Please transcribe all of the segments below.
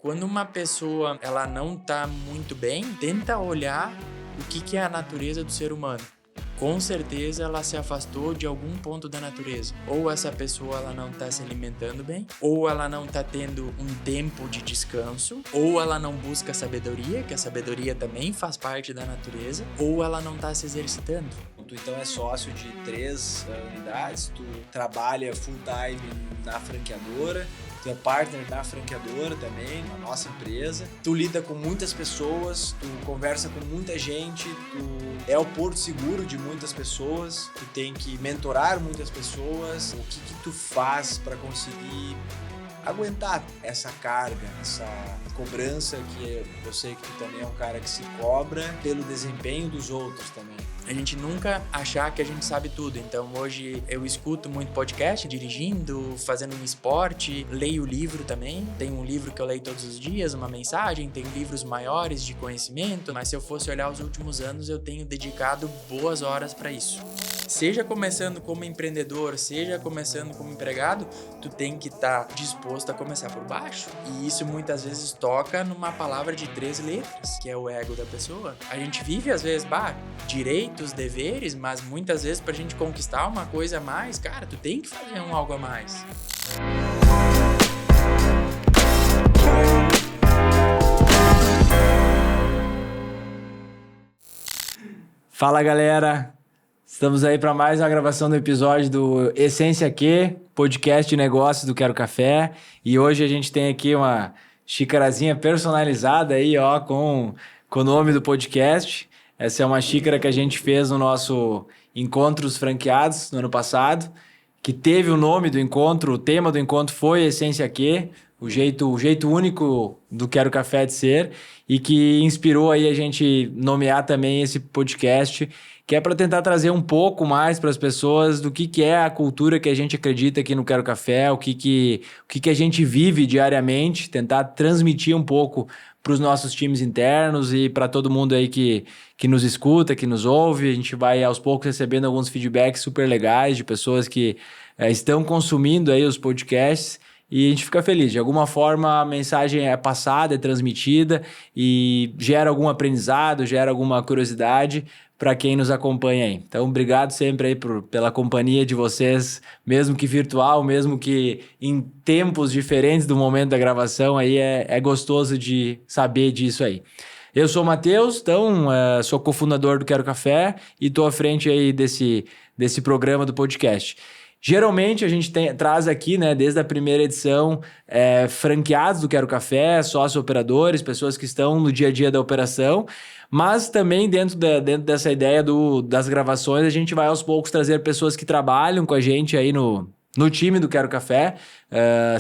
Quando uma pessoa ela não tá muito bem, tenta olhar o que é a natureza do ser humano. Com certeza ela se afastou de algum ponto da natureza. Ou essa pessoa ela não está se alimentando bem, ou ela não está tendo um tempo de descanso, ou ela não busca sabedoria, que a sabedoria também faz parte da natureza, ou ela não está se exercitando. Tu então é sócio de 3 unidades, tu trabalha full time na franqueadora, tu é partner da franqueadora também, na nossa empresa. Tu lida com muitas pessoas, tu conversa com muita gente, tu é o porto seguro de muitas pessoas, tu tem que mentorar muitas pessoas. O que tu faz para conseguir aguentar essa carga, essa cobrança que eu sei que tu também é um cara que se cobra pelo desempenho dos outros também. A gente nunca achar que a gente sabe tudo. Então hoje eu escuto muito podcast, dirigindo, fazendo um esporte, leio livro também. Tem um livro que eu leio todos os dias, uma mensagem, tem livros maiores de conhecimento, mas se eu fosse olhar os últimos anos, eu tenho dedicado boas horas para isso. Seja começando como empreendedor, seja começando como empregado, tu tem que estar disposto a começar por baixo. E isso muitas vezes toca numa palavra de 3 letras, que é o ego da pessoa. A gente vive às vezes, direitos, deveres, mas muitas vezes pra gente conquistar uma coisa a mais, cara, tu tem que fazer algo a mais. Fala, galera! Estamos aí para mais uma gravação do episódio do Essência Q, podcast de negócios do Quero Café. E hoje a gente tem aqui uma xicarazinha personalizada aí, ó, com o nome do podcast. Essa é uma xícara que a gente fez no nosso Encontros Franqueados no ano passado, que teve o nome do encontro, o tema do encontro foi Essência Q, o jeito único do Quero Café de ser, e que inspirou aí a gente nomear também esse podcast, que é para tentar trazer um pouco mais para as pessoas do que é a cultura que a gente acredita aqui no Quero Café, o que a gente vive diariamente, tentar transmitir um pouco para os nossos times internos e para todo mundo aí que nos escuta, que nos ouve. A gente vai aos poucos recebendo alguns feedbacks super legais de pessoas que estão consumindo aí os podcasts. E a gente fica feliz. De alguma forma a mensagem é passada, é transmitida e gera algum aprendizado, gera alguma curiosidade para quem nos acompanha aí. Então, obrigado sempre aí pela companhia de vocês, mesmo que virtual, mesmo que em tempos diferentes do momento da gravação, aí é gostoso de saber disso aí. Eu sou o Matheus, então sou cofundador do Quero Café e estou à frente aí desse programa do podcast. Geralmente a gente traz aqui, né, desde a primeira edição, franqueados do Quero Café, sócio-operadores, pessoas que estão no dia a dia da operação, mas também dentro dessa ideia das gravações, a gente vai aos poucos trazer pessoas que trabalham com a gente aí no time do Quero Café,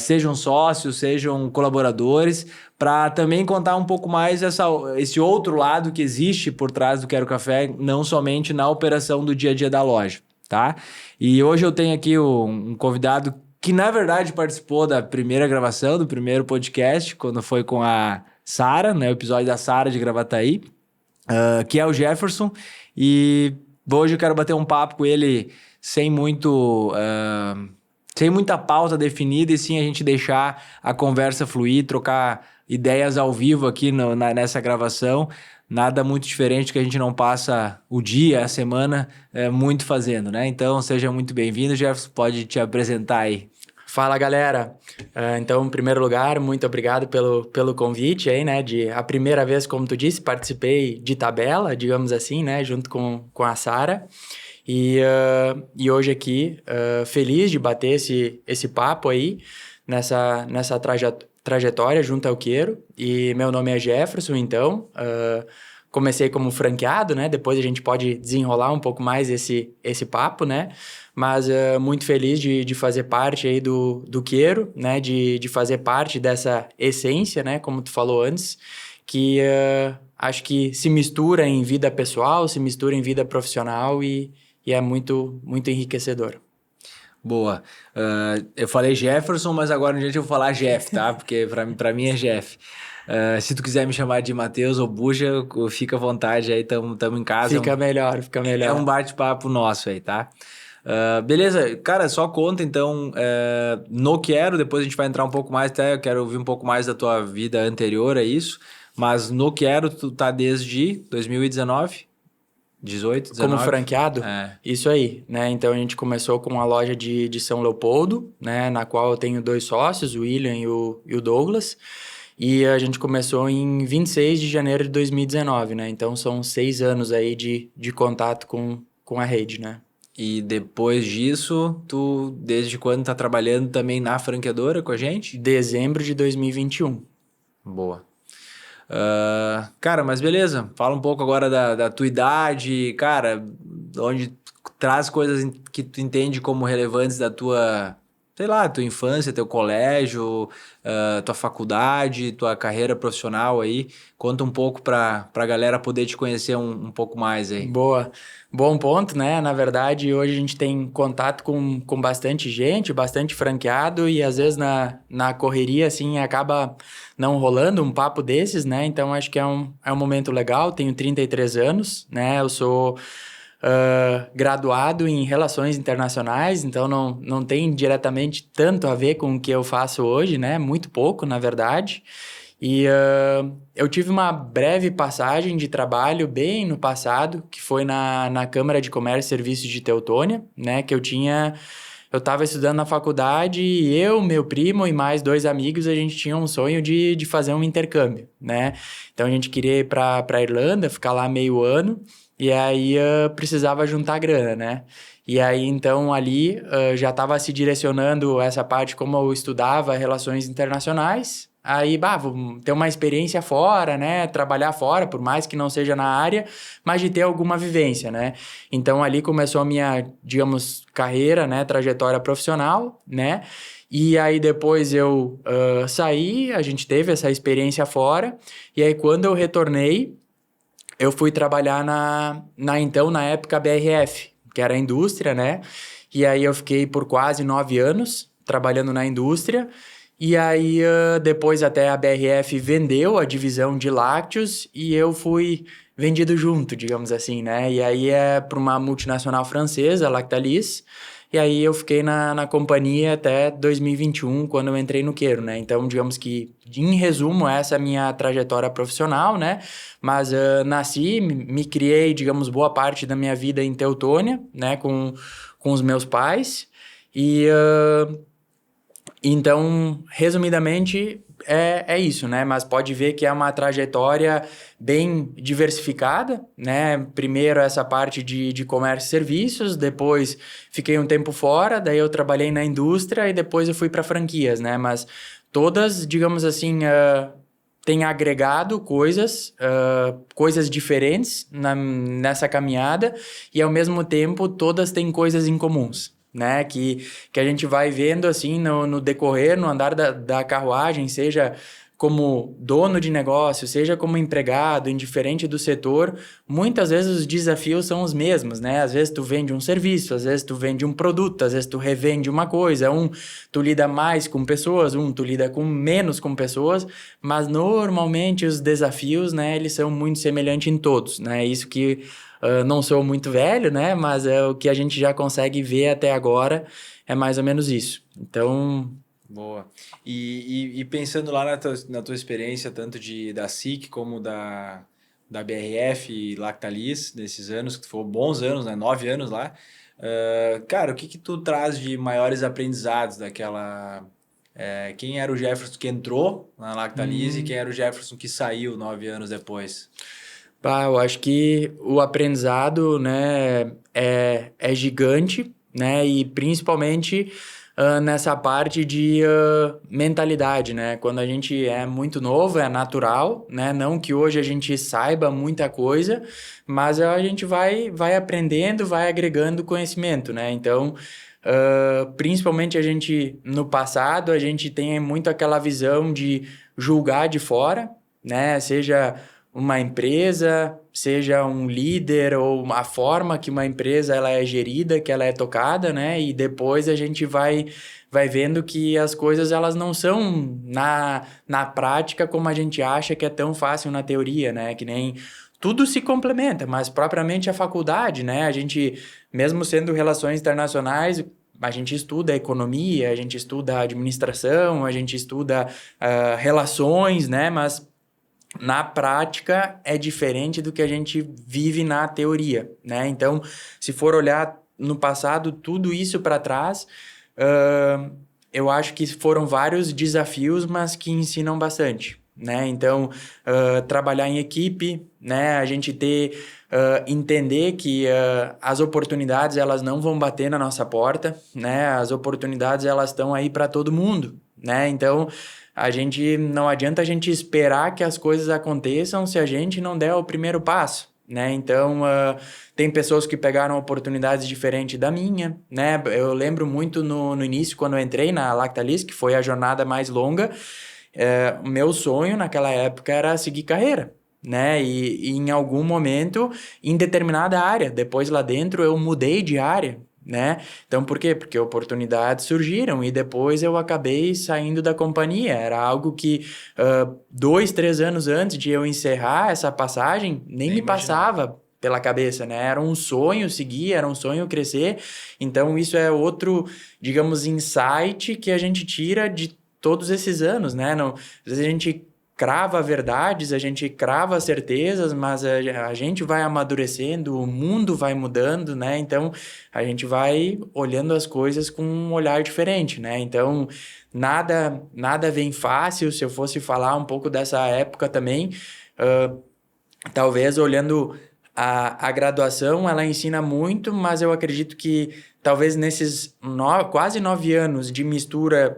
sejam sócios, sejam colaboradores, para também contar um pouco mais esse outro lado que existe por trás do Quero Café, não somente na operação do dia a dia da loja. Tá? E hoje eu tenho aqui um convidado que na verdade participou da primeira gravação, do primeiro podcast, quando foi com a Sara, né, o episódio da Sara de Gravataí, que é o Jefferson, e hoje eu quero bater um papo com ele sem muita pauta definida, e sim a gente deixar a conversa fluir, trocar ideias ao vivo aqui nessa gravação. Nada muito diferente que a gente não passa o dia, a semana, muito fazendo, né? Então, seja muito bem-vindo, Jefferson, pode te apresentar aí. Fala, galera! Então, em primeiro lugar, muito obrigado pelo convite aí, né? A primeira vez, como tu disse, participei de tabela, digamos assim, né? Junto com a Sara. E hoje aqui, feliz de bater esse papo aí, nessa trajetória junto ao Quero. E meu nome é Jefferson, então comecei como franqueado, né? Depois a gente pode desenrolar um pouco mais esse papo, né? Mas muito feliz de fazer parte aí do Quero, né? De fazer parte dessa essência, né? Como tu falou antes, que acho que se mistura em vida pessoal, se mistura em vida profissional e é muito, muito enriquecedor. Boa. Eu falei Jefferson, mas agora eu vou falar Jeff, tá? Porque pra mim é Jeff. Se tu quiser me chamar de Matheus ou Buja, fica à vontade aí, tamo em casa. Fica melhor. É um bate-papo nosso aí, tá? Beleza, cara, só conta então, no Quero, depois a gente vai entrar um pouco mais, até eu quero ouvir um pouco mais da tua vida anterior a isso, mas no Quero tu tá desde 2019, 18, Como 19? franqueado, É. isso aí, né? Então a gente começou com a loja de São Leopoldo, né? Na qual eu tenho 2 sócios, o William e o Douglas. E a gente começou em 26 de janeiro de 2019, né? Então são 6 anos aí de contato com a rede, né? E depois disso, tu desde quando tá trabalhando também na franqueadora com a gente? Dezembro de 2021. Boa. Cara, mas beleza. Fala um pouco agora da tua idade, cara, onde traz coisas que tu entende como relevantes da tua, sei lá, tua infância, teu colégio, tua faculdade, tua carreira profissional aí. Conta um pouco pra galera poder te conhecer um pouco mais aí. Boa. Bom ponto, né? Na verdade, hoje a gente tem contato com bastante gente, bastante franqueado, e às vezes na correria, assim, acaba não rolando um papo desses, né? Então, acho que é um momento legal. Tenho 33 anos, né? Eu sou graduado em Relações Internacionais, então não tem diretamente tanto a ver com o que eu faço hoje, né? Muito pouco, na verdade. E eu tive uma breve passagem de trabalho bem no passado, que foi na Câmara de Comércio e Serviços de Teutônia, né? Eu estava estudando na faculdade e eu, meu primo e mais 2 amigos, a gente tinha um sonho de fazer um intercâmbio, né? Então a gente queria ir para Irlanda, ficar lá meio ano, e aí precisava juntar grana, né? E aí, então, ali já estava se direcionando essa parte como eu estudava relações internacionais. Aí, vou ter uma experiência fora, né? Trabalhar fora, por mais que não seja na área, mas de ter alguma vivência, né? Então, ali começou a minha, digamos, carreira, né? Trajetória profissional, né? E aí, depois eu saí, a gente teve essa experiência fora. E aí, quando eu retornei, eu fui trabalhar então, na época, BRF, que era a indústria, né? E aí eu fiquei por quase 9 anos trabalhando na indústria. E aí, depois até a BRF vendeu a divisão de lácteos e eu fui vendido junto, digamos assim, né? E aí é para uma multinacional francesa, a Lactalis. E aí eu fiquei na companhia até 2021, quando eu entrei no Quero, né? Então, digamos que, em resumo, essa é a minha trajetória profissional, né? Mas nasci, me criei, digamos, boa parte da minha vida em Teutônia, né? Com os meus pais. E então, resumidamente, é isso, né? Mas pode ver que é uma trajetória bem diversificada, né? Primeiro essa parte de comércio e serviços, depois fiquei um tempo fora, daí eu trabalhei na indústria e depois eu fui para franquias, né? Mas todas, digamos assim, têm agregado coisas diferentes nessa caminhada e, ao mesmo tempo, todas têm coisas em comuns, né? Que a gente vai vendo assim no decorrer, no andar da carruagem, seja como dono de negócio, seja como empregado, indiferente do setor, muitas vezes os desafios são os mesmos, né? Às vezes tu vende um serviço, às vezes tu vende um produto, às vezes tu revende uma coisa, tu lida mais com pessoas, tu lida com menos com pessoas, mas normalmente os desafios, né, eles são muito semelhantes em todos, né? Isso que não sou muito velho, né? Mas é o que a gente já consegue ver até agora, é mais ou menos isso. Então... Boa. E pensando lá na tua experiência, tanto da SIC como da BRF e Lactalis, nesses anos, que foram bons anos, né? 9 anos lá. Cara, o que tu traz de maiores aprendizados daquela... quem era o Jefferson que entrou na Lactalis e quem era o Jefferson que saiu 9 anos depois? Eu acho que o aprendizado, né, é gigante, né? E principalmente... nessa parte de mentalidade, né? Quando a gente é muito novo, é natural, né? Não que hoje a gente saiba muita coisa, mas a gente vai aprendendo, vai agregando conhecimento, né? Então, principalmente no passado, a gente tem muito aquela visão de julgar de fora, né? Seja uma empresa, seja um líder ou a forma que uma empresa ela é gerida, que ela é tocada, né? E depois a gente vai vendo que as coisas elas não são na prática como a gente acha que é tão fácil na teoria, né? Que nem tudo se complementa, mas propriamente a faculdade, né? A gente, mesmo sendo relações internacionais, a gente estuda economia, a gente estuda administração, a gente estuda relações, né? Mas na prática é diferente do que a gente vive na teoria, né? Então, se for olhar no passado, tudo isso para trás, eu acho que foram vários desafios, mas que ensinam bastante, né? Então, trabalhar em equipe, né? A gente entender que as oportunidades elas não vão bater na nossa porta, né? As oportunidades elas estão aí para todo mundo, né? Então, não adianta a gente esperar que as coisas aconteçam se a gente não der o primeiro passo, né? Então, tem pessoas que pegaram oportunidades diferentes da minha, né? Eu lembro muito no início, quando eu entrei na Lactalis, que foi a jornada mais longa, o meu sonho naquela época era seguir carreira, né? E em algum momento, em determinada área, depois lá dentro eu mudei de área, né? Então, por quê? Porque oportunidades surgiram e depois eu acabei saindo da companhia. Era algo que 2, 3 anos antes de eu encerrar essa passagem, nem me passava pela cabeça, né? Era um sonho seguir, era um sonho crescer. Então, isso é outro, digamos, insight que a gente tira de todos esses anos, né? Não, às vezes a gente crava verdades, a gente crava certezas, mas a gente vai amadurecendo, o mundo vai mudando, né? Então, a gente vai olhando as coisas com um olhar diferente, né? Então, nada vem fácil. Se eu fosse falar um pouco dessa época também, talvez olhando a graduação, ela ensina muito, mas eu acredito que talvez nesses quase 9 anos de mistura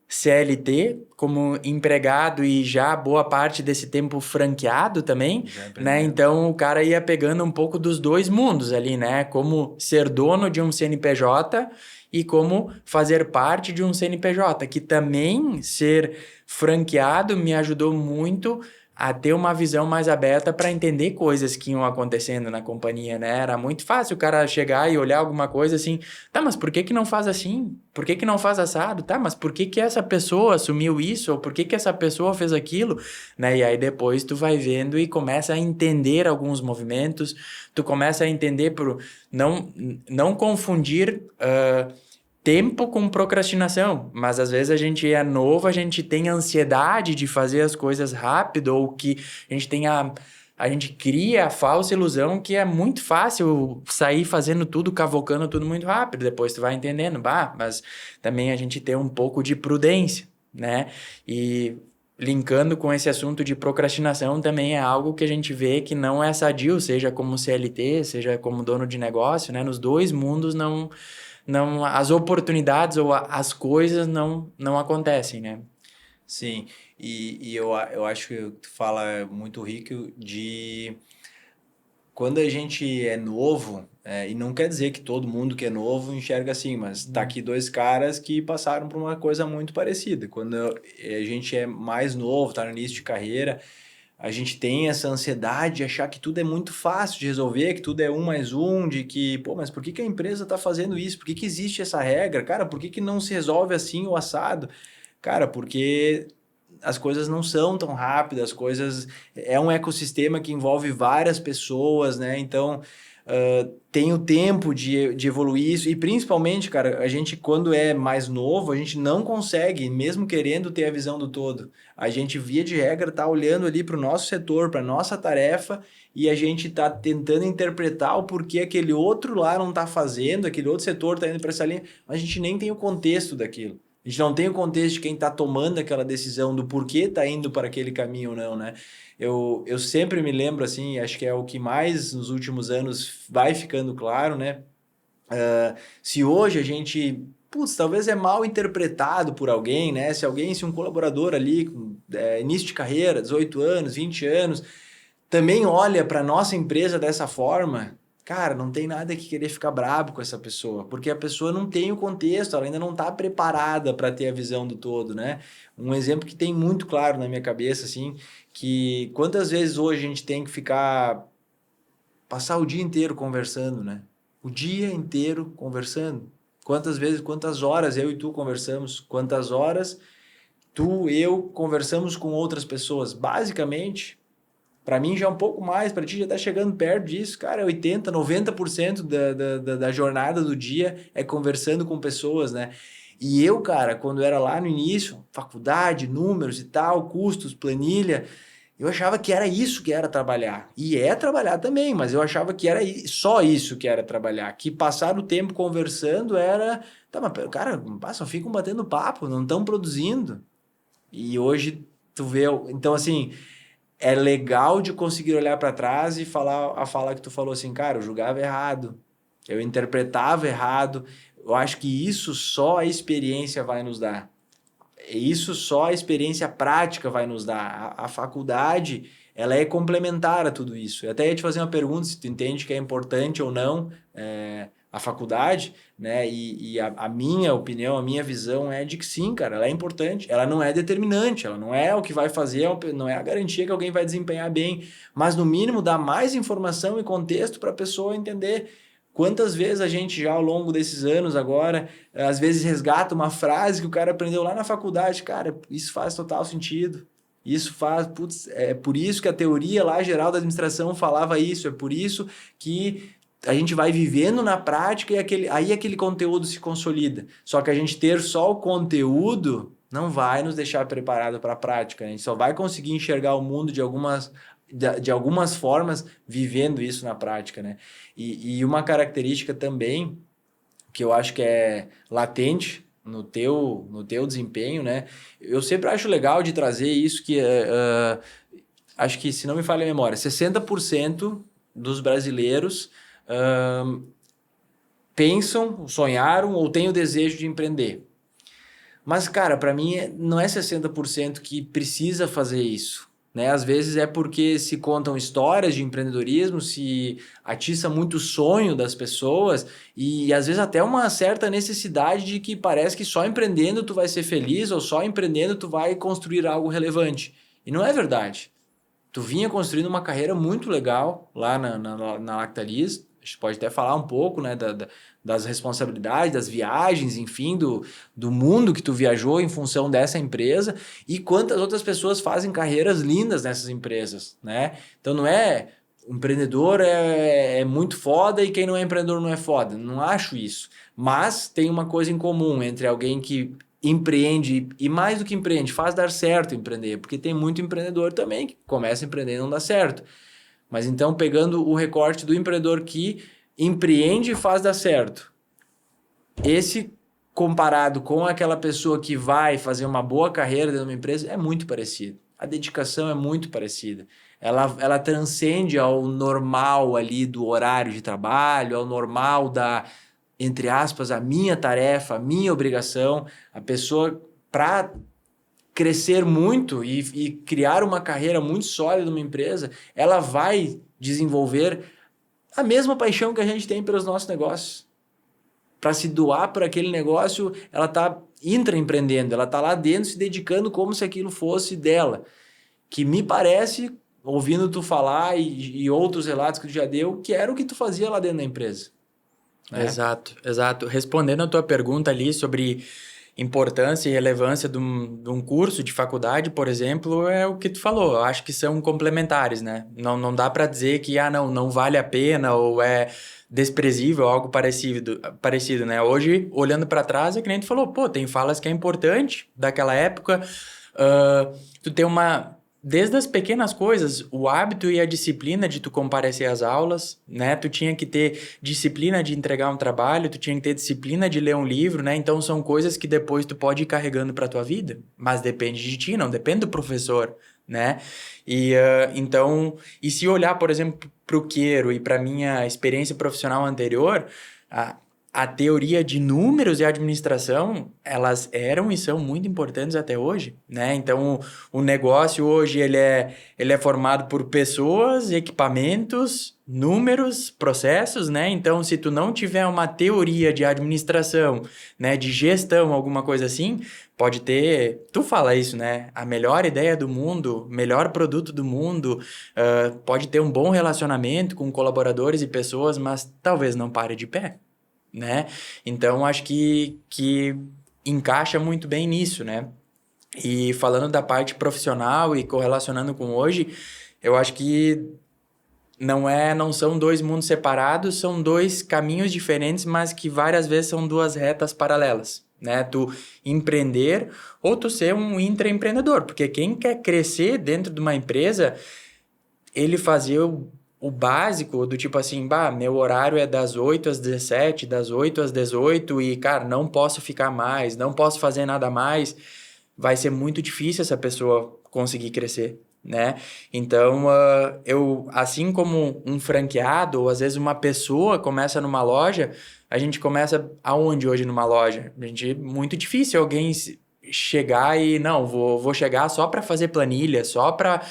CLT como empregado e já boa parte desse tempo franqueado também, né? Então o cara ia pegando um pouco dos dois mundos ali, né? Como ser dono de um CNPJ e como fazer parte de um CNPJ, que também ser franqueado me ajudou muito a ter uma visão mais aberta para entender coisas que iam acontecendo na companhia, né? Era muito fácil o cara chegar e olhar alguma coisa assim, tá, mas por que não faz assim? Por que não faz assado? Tá, mas por que essa pessoa assumiu isso? Ou por que essa pessoa fez aquilo? Né? E aí depois tu vai vendo e começa a entender alguns movimentos, tu começa a entender por não confundir tempo com procrastinação, mas às vezes a gente é novo, a gente tem ansiedade de fazer as coisas rápido, ou que a gente cria a falsa ilusão que é muito fácil sair fazendo tudo, cavocando tudo muito rápido, depois tu vai entendendo, mas também a gente tem um pouco de prudência, né? E linkando com esse assunto de procrastinação também é algo que a gente vê que não é sadio, seja como CLT, seja como dono de negócio, né? Nos dois mundos não, as oportunidades ou as coisas não acontecem, né? Sim, e eu acho que tu fala muito rico de quando a gente é novo, e não quer dizer que todo mundo que é novo enxerga assim, mas tá aqui dois caras que passaram por uma coisa muito parecida. Quando a gente é mais novo, tá no início de carreira, a gente tem essa ansiedade de achar que tudo é muito fácil de resolver, que tudo é 1 mais 1, de que, pô, mas por que a empresa tá fazendo isso? Por que existe essa regra? Cara, por que não se resolve assim o assado? Cara, porque as coisas não são tão rápidas, as coisas... É um ecossistema que envolve várias pessoas, né? Então, tem o tempo de evoluir isso. E principalmente, cara, a gente quando é mais novo, a gente não consegue, mesmo querendo ter a visão do todo. A gente, via de regra, tá olhando ali para o nosso setor, para nossa tarefa, e a gente tá tentando interpretar o porquê aquele outro lá não tá fazendo, aquele outro setor tá indo para essa linha, mas a gente nem tem o contexto daquilo. A gente não tem o contexto de quem está tomando aquela decisão, do porquê está indo para aquele caminho ou não, né? Eu sempre me lembro, assim, acho que é o que mais nos últimos anos vai ficando claro, né? Se hoje a gente, talvez é mal interpretado por alguém, né? Se um colaborador ali, com início de carreira, 18 anos, 20 anos, também olha para nossa empresa dessa forma... Cara, não tem nada que querer ficar brabo com essa pessoa, porque a pessoa não tem o contexto, ela ainda não está preparada para ter a visão do todo, né? Um exemplo que tem muito claro na minha cabeça, assim, que quantas vezes hoje a gente tem que passar o dia inteiro conversando, né? O dia inteiro conversando. Quantas vezes, quantas horas eu e tu conversamos, quantas horas tu e eu conversamos com outras pessoas. Basicamente, Para mim já é um pouco mais, para ti já tá chegando perto disso, cara, 80%, 90% da jornada do dia é conversando com pessoas, né? E eu, cara, quando era lá no início, faculdade, números e tal, custos, planilha, eu achava que era isso que era trabalhar. E é trabalhar também, mas eu achava que era só isso que era trabalhar. Que passar o tempo conversando era... Tá, mas, cara, só ficam batendo papo, não estão produzindo. E hoje tu vê... Então, assim, é legal de conseguir olhar para trás e falar a fala que tu falou assim, cara, eu julgava errado, eu interpretava errado. Eu acho que isso só a experiência vai nos dar. Isso só a experiência prática vai nos dar. A faculdade, ela é complementar a tudo isso. Eu até ia te fazer uma pergunta, se tu entende que é importante ou não a faculdade, né? E a minha opinião, a minha visão é de que sim, cara, ela é importante. Ela não é determinante, ela não é o que vai fazer, não é a garantia que alguém vai desempenhar bem, mas no mínimo dá mais informação e contexto para a pessoa entender. Quantas vezes a gente já ao longo desses anos agora, às vezes resgata uma frase que o cara aprendeu lá na faculdade, cara, isso faz total sentido. Isso faz, putz, é por isso que a teoria lá geral da administração falava isso, é por isso que a gente vai vivendo na prática e aí aquele conteúdo se consolida. Só que a gente ter só o conteúdo não vai nos deixar preparado para a prática, né? A gente só vai conseguir enxergar o mundo de algumas formas vivendo isso na prática, né? E uma característica também que eu acho que é latente no teu desempenho, né? Eu sempre acho legal de trazer isso que acho que, se não me falha a memória, 60% dos brasileiros pensam, sonharam ou têm o desejo de empreender. Mas, cara, para mim não é 60% que precisa fazer isso. Né? Às vezes é porque se contam histórias de empreendedorismo, se atiça muito o sonho das pessoas e às vezes até uma certa necessidade de que parece que só empreendendo tu vai ser feliz ou só empreendendo tu vai construir algo relevante. E não é verdade. Tu vinha construindo uma carreira muito legal lá na Lactalis. A gente pode até falar um pouco, né, das responsabilidades, das viagens, enfim, do mundo que tu viajou em função dessa empresa e quantas outras pessoas fazem carreiras lindas nessas empresas, né? Então não é... O empreendedor é muito foda e quem não é empreendedor não é foda. Não acho isso. Mas tem uma coisa em comum entre alguém que empreende e mais do que empreende, faz dar certo empreender, porque tem muito empreendedor também que começa a empreender e não dá certo. Mas então, pegando o recorte do empreendedor que empreende e faz dar certo, esse comparado com aquela pessoa que vai fazer uma boa carreira dentro de uma empresa, é muito parecido. A dedicação é muito parecida. Ela transcende ao normal ali do horário de trabalho, ao normal da, entre aspas, a minha tarefa, a minha obrigação. A pessoa, para crescer muito e criar uma carreira muito sólida numa empresa, ela vai desenvolver a mesma paixão que a gente tem pelos nossos negócios. Para se doar por aquele negócio, ela está intraempreendendo, ela está lá dentro se dedicando como se aquilo fosse dela. Que me parece, ouvindo tu falar e outros relatos que tu já deu, que era o que tu fazia lá dentro da empresa. Né? Exato. Respondendo a tua pergunta ali sobre importância e relevância de um curso de faculdade, por exemplo, é o que tu falou. Eu acho que são complementares, né? Não dá para dizer que não vale a pena ou é desprezível, algo parecido, né? Hoje, olhando para trás, é que nem tu falou, pô, tem falas que é importante daquela época. Tu tem desde as pequenas coisas, o hábito e a disciplina de tu comparecer às aulas, né? Tu tinha que ter disciplina de entregar um trabalho, tu tinha que ter disciplina de ler um livro, né? Então, são coisas que depois tu pode ir carregando para tua vida, mas depende de ti, não depende do professor, né? E então, e se olhar, por exemplo, para o Queiro e para minha experiência profissional anterior, a teoria de números e administração, elas eram e são muito importantes até hoje, né? Então, o negócio hoje, ele é formado por pessoas, equipamentos, números, processos, né? Então, se tu não tiver uma teoria de administração, né, de gestão, alguma coisa assim, pode ter... Tu fala isso, né? A melhor ideia do mundo, melhor produto do mundo, pode ter um bom relacionamento com colaboradores e pessoas, mas talvez não pare de pé. Né? Então, acho que encaixa muito bem nisso, né? E falando da parte profissional e correlacionando com hoje, Eu acho que não são dois mundos separados, são dois caminhos diferentes, mas que várias vezes são duas retas paralelas, né? Tu empreender ou tu ser um intraempreendedor, porque quem quer crescer dentro de uma empresa, ele fazer o básico do tipo assim, meu horário é das 8 às 17, das 8 às 18 e, cara, não posso ficar mais, não posso fazer nada mais, vai ser muito difícil essa pessoa conseguir crescer, né? Então, eu, assim como um franqueado, ou às vezes uma pessoa começa numa loja, a gente começa aonde hoje numa loja? Muito difícil alguém chegar e, não, vou chegar só para fazer planilha, só para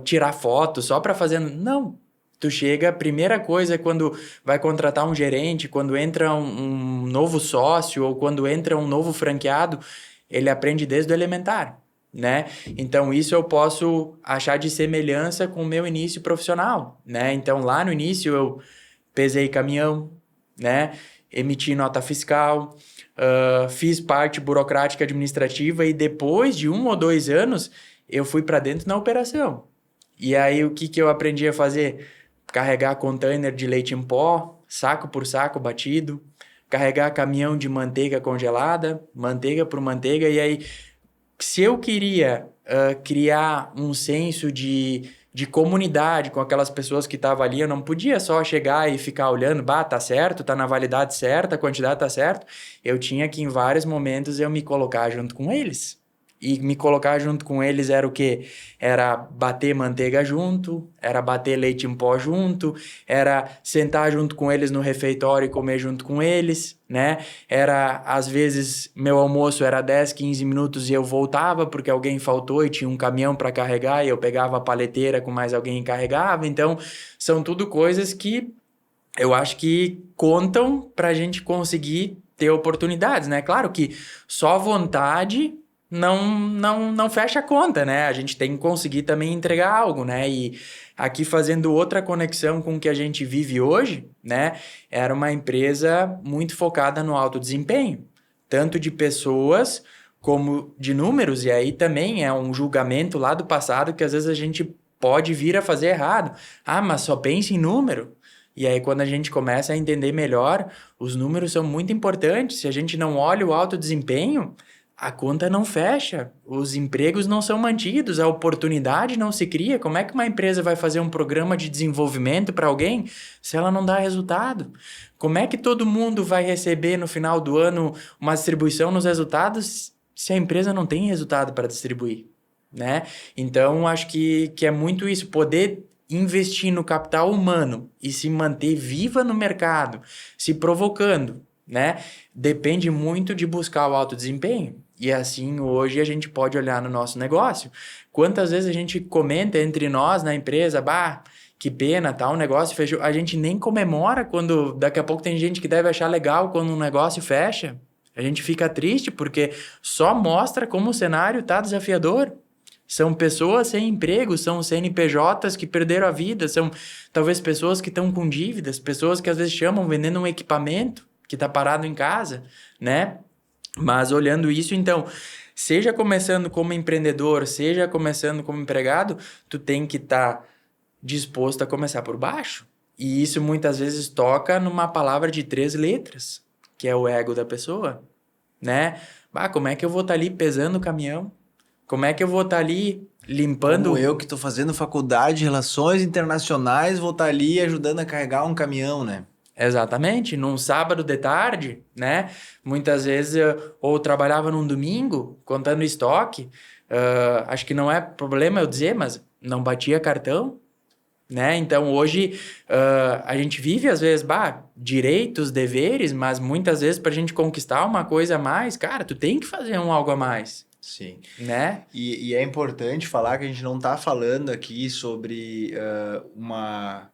tirar foto, só para fazer... Não, tu chega, a primeira coisa é quando vai contratar um gerente, quando entra um novo sócio ou quando entra um novo franqueado, ele aprende desde o elementar, né? Então, isso eu posso achar de semelhança com o meu início profissional, né? Então, lá no início, eu pesei caminhão, né? Emiti nota fiscal, fiz parte burocrática administrativa e depois de 1 ou 2 anos, eu fui para dentro na operação. E aí, o que eu aprendi a fazer? Carregar container de leite em pó, saco por saco batido, carregar caminhão de manteiga congelada, manteiga por manteiga, e aí, se eu queria criar um senso de comunidade com aquelas pessoas que estavam ali, eu não podia só chegar e ficar olhando, tá certo, tá na validade certa, a quantidade tá certo, eu tinha que em vários momentos eu me colocar junto com eles. E me colocar junto com eles era o quê? Era bater manteiga junto, era bater leite em pó junto, era sentar junto com eles no refeitório e comer junto com eles, né? Era, às vezes, meu almoço era 10, 15 minutos e eu voltava porque alguém faltou e tinha um caminhão para carregar e eu pegava a paleteira com mais alguém e carregava. Então, são tudo coisas que eu acho que contam para a gente conseguir ter oportunidades, né? Claro que só vontade... não fecha a conta, né? A gente tem que conseguir também entregar algo, né? E aqui fazendo outra conexão com o que a gente vive hoje, né? Era uma empresa muito focada no alto desempenho, tanto de pessoas como de números, e aí também é um julgamento lá do passado que às vezes a gente pode vir a fazer errado. Mas só pensa em número. E aí, quando a gente começa a entender melhor, os números são muito importantes. Se a gente não olha o alto desempenho, a conta não fecha, os empregos não são mantidos, a oportunidade não se cria. Como é que uma empresa vai fazer um programa de desenvolvimento para alguém se ela não dá resultado? Como é que todo mundo vai receber no final do ano uma distribuição nos resultados se a empresa não tem resultado para distribuir, né? Então, acho que é muito isso, poder investir no capital humano e se manter viva no mercado, se provocando, né? Depende muito de buscar o alto desempenho. E assim, hoje a gente pode olhar no nosso negócio. Quantas vezes a gente comenta entre nós na empresa, que pena, tal, o negócio fechou. A gente nem comemora quando daqui a pouco tem gente que deve achar legal quando um negócio fecha. A gente fica triste porque só mostra como o cenário tá desafiador. São pessoas sem emprego, são CNPJs que perderam a vida, são talvez pessoas que estão com dívidas, pessoas que às vezes chamam vendendo um equipamento que está parado em casa, né? Mas olhando isso, então, seja começando como empreendedor, seja começando como empregado, tu tem que estar disposto a começar por baixo. E isso muitas vezes toca numa palavra de 3 letras, que é o ego da pessoa, né? Como é que eu vou estar ali pesando o caminhão? Como é que eu vou estar ali limpando... Como eu que estou fazendo faculdade de Relações Internacionais, vou estar ali ajudando a carregar um caminhão, né? Exatamente, num sábado de tarde, né? Muitas vezes ou trabalhava num domingo contando estoque, acho que não é problema eu dizer, mas não batia cartão, né? Então hoje a gente vive às vezes, direitos, deveres, mas muitas vezes para a gente conquistar uma coisa a mais, cara, tu tem que fazer algo a mais. Sim. Né? E é importante falar que a gente não está falando aqui sobre uma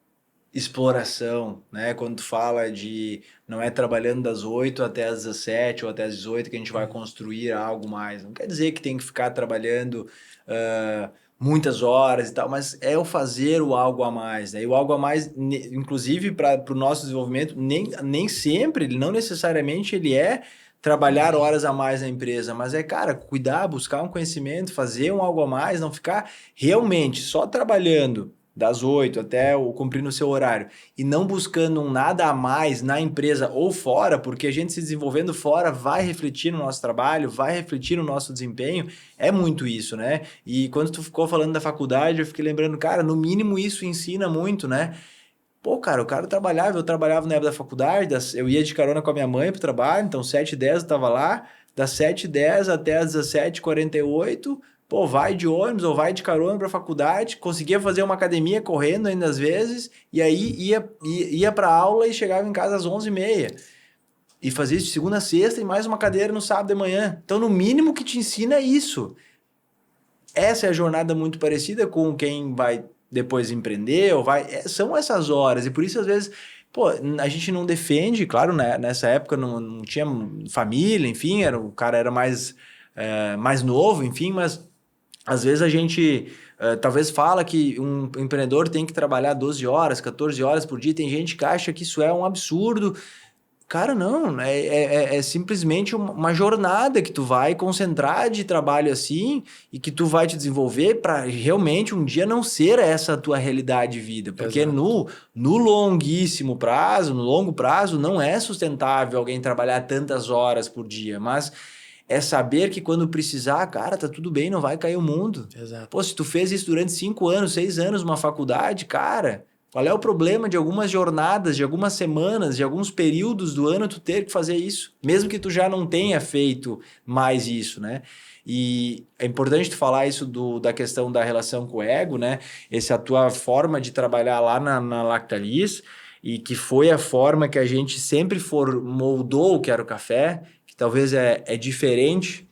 exploração, né? Quando tu fala de não é trabalhando das 8 até as 17 ou até as 18 que a gente vai construir algo mais. Não quer dizer que tem que ficar trabalhando muitas horas e tal, mas é o fazer o algo a mais, né? E o algo a mais, inclusive para o nosso desenvolvimento, nem sempre, não necessariamente ele é trabalhar horas a mais na empresa, mas cara, cuidar, buscar um conhecimento, fazer um algo a mais, não ficar realmente só trabalhando das 8 até o cumprindo o seu horário e não buscando um nada a mais na empresa ou fora, porque a gente se desenvolvendo fora vai refletir no nosso trabalho, vai refletir no nosso desempenho, é muito isso, né? E quando tu ficou falando da faculdade, eu fiquei lembrando, cara, no mínimo isso ensina muito, né? Pô, cara, o cara trabalhava, eu trabalhava na época da faculdade, eu ia de carona com a minha mãe pro trabalho, então 7h10 eu tava lá, das 7h10 até as 17h48, pô, vai de ônibus ou vai de carona pra faculdade, conseguia fazer uma academia correndo ainda às vezes, e aí ia pra aula e chegava em casa às 11h30. E fazia isso de segunda a sexta e mais uma cadeira no sábado de manhã. Então, no mínimo que te ensina é isso. Essa é a jornada muito parecida com quem vai depois empreender, ou são essas horas, e por isso às vezes, pô, a gente não defende, claro, né, nessa época não tinha família, enfim, o cara era mais novo, enfim, mas às vezes a gente talvez fala que um empreendedor tem que trabalhar 12 horas, 14 horas por dia, tem gente que acha que isso é um absurdo. Cara, não, é simplesmente uma jornada que tu vai concentrar de trabalho assim e que tu vai te desenvolver para realmente um dia não ser essa a tua realidade de vida. Porque no longuíssimo prazo, no longo prazo, não é sustentável alguém trabalhar tantas horas por dia, mas é saber que quando precisar, cara, tá tudo bem, não vai cair o mundo. Exato. Pô, se tu fez isso durante 5 anos, 6 anos numa faculdade, cara... Qual é o problema de algumas jornadas, de algumas semanas, de alguns períodos do ano tu ter que fazer isso? Mesmo que tu já não tenha feito mais isso, né? E é importante tu falar isso da questão da relação com o ego, né? Essa a tua forma de trabalhar lá na Lactalis e que foi a forma que a gente sempre moldou o Quero Café, que talvez é diferente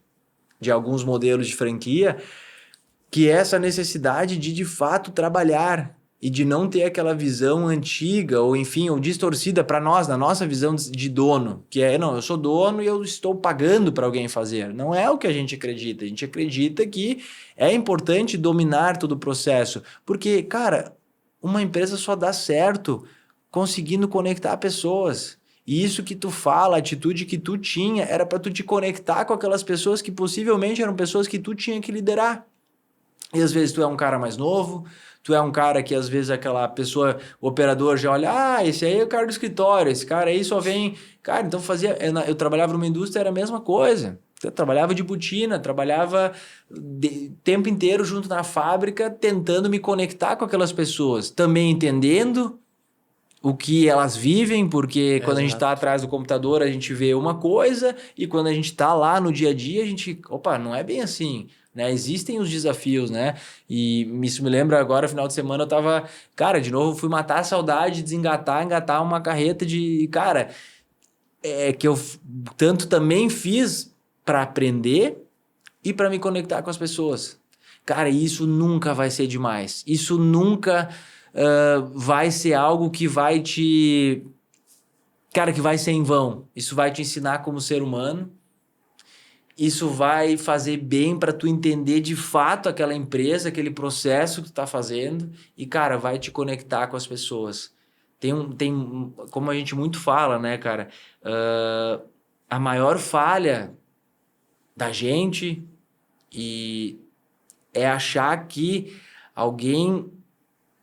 de alguns modelos de franquia, que é essa necessidade de fato trabalhar e de não ter aquela visão antiga ou enfim, ou distorcida para nós, na nossa visão de dono, que não, eu sou dono e eu estou pagando para alguém fazer. Não é o que a gente acredita. A gente acredita que é importante dominar todo o processo, porque, cara, uma empresa só dá certo conseguindo conectar pessoas. E isso que tu fala, a atitude que tu tinha, era para tu te conectar com aquelas pessoas que possivelmente eram pessoas que tu tinha que liderar. E às vezes tu é um cara mais novo, tu é um cara que às vezes aquela pessoa, o operador já olha, esse aí é o cara do escritório, esse cara aí só vem... Cara, então eu trabalhava numa indústria, era a mesma coisa. Eu trabalhava de botina, trabalhava tempo inteiro junto na fábrica, tentando me conectar com aquelas pessoas, também entendendo o que elas vivem, porque quando a gente está atrás do computador, a gente vê uma coisa, e quando a gente está lá no dia a dia, a gente... Opa, não é bem assim... Né? Existem os desafios, né? E isso me lembra agora, final de semana, eu tava... Cara, de novo, fui matar a saudade de engatar uma carreta de... Cara, que eu tanto também fiz para aprender e para me conectar com as pessoas. Cara, isso nunca vai ser demais. Isso nunca vai ser algo que vai te... Cara, que vai ser em vão. Isso vai te ensinar como ser humano. Isso vai fazer bem para tu entender de fato aquela empresa, aquele processo que tu tá fazendo e, cara, vai te conectar com as pessoas. Tem como a gente muito fala, né, cara? A maior falha da gente é achar que alguém,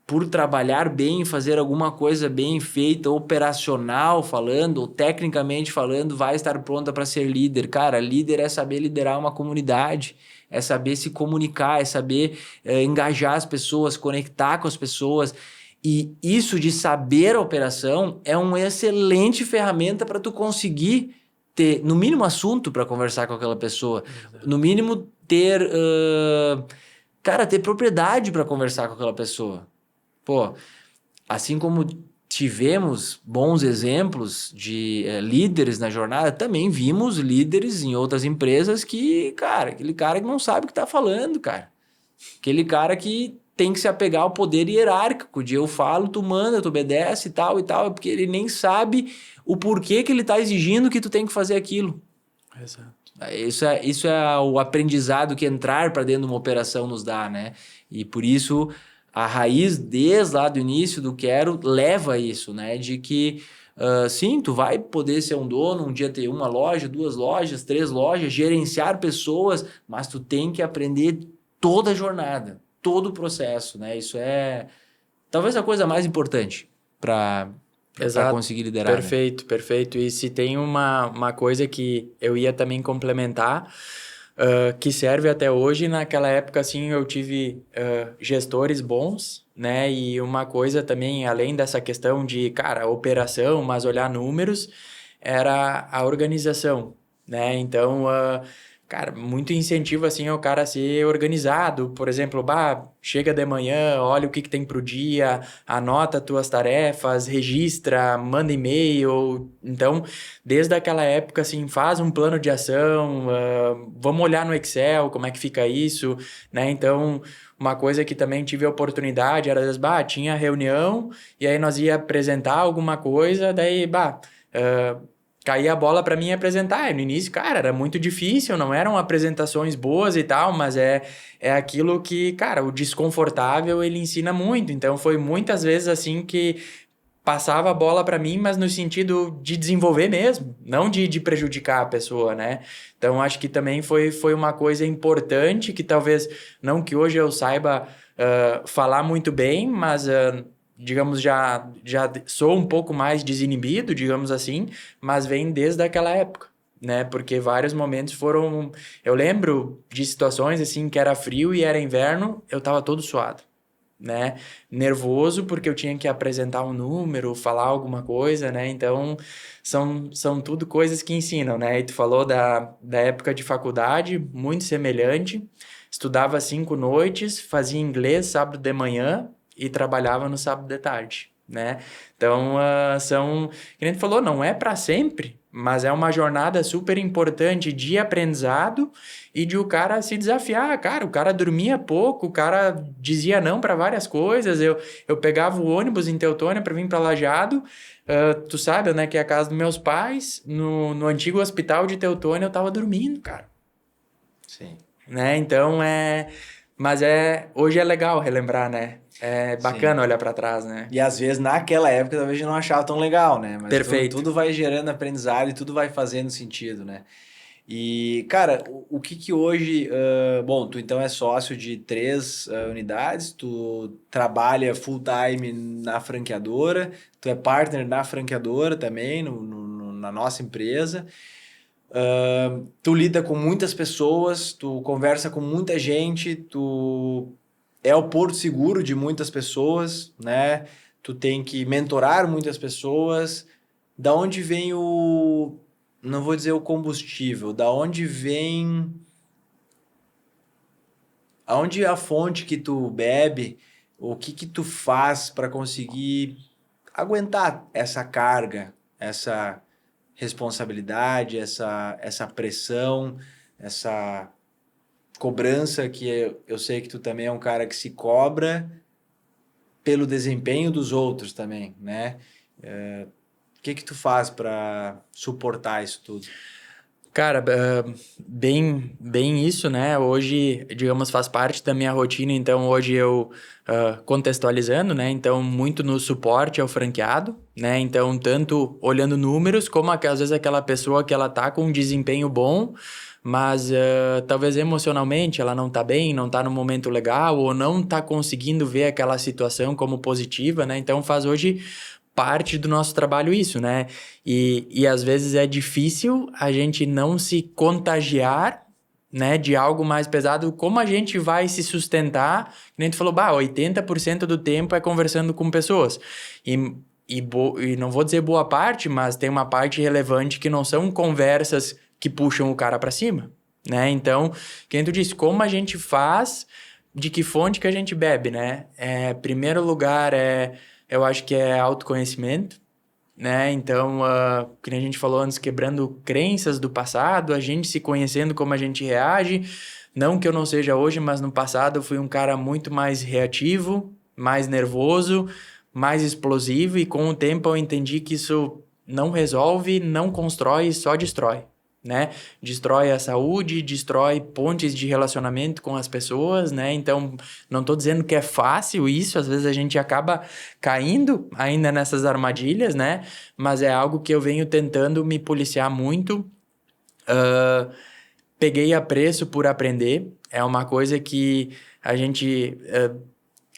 por trabalhar bem, fazer alguma coisa bem feita, operacional falando, ou tecnicamente falando, vai estar pronta para ser líder. Cara, líder é saber liderar uma comunidade, é saber se comunicar, é saber engajar as pessoas, conectar com as pessoas. E isso de saber a operação é uma excelente ferramenta para tu conseguir ter, no mínimo, assunto para conversar com aquela pessoa. Exato. No mínimo, ter propriedade para conversar com aquela pessoa. Pô, assim como tivemos bons exemplos de líderes na jornada, também vimos líderes em outras empresas que, cara, aquele cara que não sabe o que tá falando, cara. Aquele cara que tem que se apegar ao poder hierárquico, de eu falo, tu manda, tu obedece e tal, porque ele nem sabe o porquê que ele tá exigindo que tu tem que fazer aquilo. Exato. Isso é o aprendizado que entrar para dentro de uma operação nos dá, né? E por isso... A raiz, desde lá do início do Quero, leva a isso, né? De que Sim, tu vai poder ser um dono, um dia ter uma loja, 2 lojas, 3 lojas, gerenciar pessoas, mas tu tem que aprender toda a jornada, todo o processo, né? Isso é talvez a coisa mais importante para Exato. conseguir liderar, né? Perfeito, perfeito. E se tem uma coisa que eu ia também complementar, que serve até hoje, naquela época, assim, eu tive gestores bons, né? E uma coisa também, além dessa questão de, cara, operação, mas olhar números, era a organização, né? Então, cara, muito incentivo, assim, ao cara ser organizado. Por exemplo, chega de manhã, olha o que tem pro dia, anota tuas tarefas, registra, manda e-mail. Então, desde aquela época, assim, faz um plano de ação, vamos olhar no Excel como é que fica isso, né? Então, uma coisa que também tive a oportunidade era, às vezes, tinha reunião e aí nós ia apresentar alguma coisa, daí, caía a bola para mim apresentar. E no início, cara, era muito difícil, não eram apresentações boas e tal, mas é aquilo que, cara, o desconfortável ele ensina muito. Então foi muitas vezes assim que passava a bola para mim, mas no sentido de desenvolver mesmo, não de prejudicar a pessoa, né? Então acho que também foi uma coisa importante que talvez, não que hoje eu saiba falar muito bem, mas digamos, já sou um pouco mais desinibido, digamos assim, mas vem desde aquela época, né? Porque vários momentos foram... Eu lembro de situações, assim, que era frio e era inverno, eu tava todo suado, né? Nervoso porque eu tinha que apresentar um número, falar alguma coisa, né? Então, são tudo coisas que ensinam, né? E tu falou da época de faculdade, muito semelhante. Estudava 5 noites, fazia inglês sábado de manhã, e trabalhava no sábado de tarde, né? Então, que nem tu falou, não é para sempre, mas é uma jornada super importante de aprendizado e de o cara se desafiar. Cara, o cara dormia pouco, o cara dizia não para várias coisas. Eu pegava o ônibus em Teutônia para vir para Lajeado. Tu sabe, né, que é a casa dos meus pais, no antigo hospital de Teutônia, eu tava dormindo, cara. Sim. Né? Então, mas hoje é legal relembrar, né? É bacana olhar para trás, né? E às vezes naquela época talvez a gente não achava tão legal, né? Mas Perfeito. tudo vai gerando aprendizado e tudo vai fazendo sentido, né? E, cara, o que hoje... bom, tu então é sócio de 3 unidades, tu trabalha full time na franqueadora, tu é partner na franqueadora também, na nossa empresa. Tu lida com muitas pessoas, tu conversa com muita gente, tu é o porto seguro de muitas pessoas, né? Tu tem que mentorar muitas pessoas. Da onde vem não vou dizer o combustível, da onde vem... Aonde é a fonte que tu bebe, o que tu faz para conseguir aguentar essa carga, essa responsabilidade, essa pressão, essa cobrança que eu sei que tu também é um cara que se cobra pelo desempenho dos outros também, né? O que tu faz para suportar isso tudo? Cara, bem isso, né? Hoje, digamos, faz parte da minha rotina, então hoje eu contextualizando, né? Então, muito no suporte ao franqueado, né? Então, tanto olhando números, como às vezes aquela pessoa que ela tá com um desempenho bom, mas talvez emocionalmente ela não tá bem, não tá no momento legal, ou não tá conseguindo ver aquela situação como positiva, né? Então, faz hoje parte do nosso trabalho isso, né? E às vezes é difícil a gente não se contagiar, né, de algo mais pesado. Como a gente vai se sustentar? Que nem tu falou, 80% do tempo é conversando com pessoas. E não vou dizer boa parte, mas tem uma parte relevante que não são conversas que puxam o cara para cima, né? Então, quem tu disse, como a gente faz, de que fonte que a gente bebe, né? Primeiro lugar eu acho que é autoconhecimento, né? Então, que nem a gente falou antes, quebrando crenças do passado, a gente se conhecendo como a gente reage. Não que eu não seja hoje, mas no passado eu fui um cara muito mais reativo, mais nervoso, mais explosivo, e com o tempo eu entendi que isso não resolve, não constrói, só destrói, né? Destrói a saúde, destrói pontes de relacionamento com as pessoas, né? Então, não tô dizendo que é fácil isso, às vezes a gente acaba caindo ainda nessas armadilhas, né? Mas é algo que eu venho tentando me policiar muito. Peguei apreço por aprender, é uma coisa que a gente...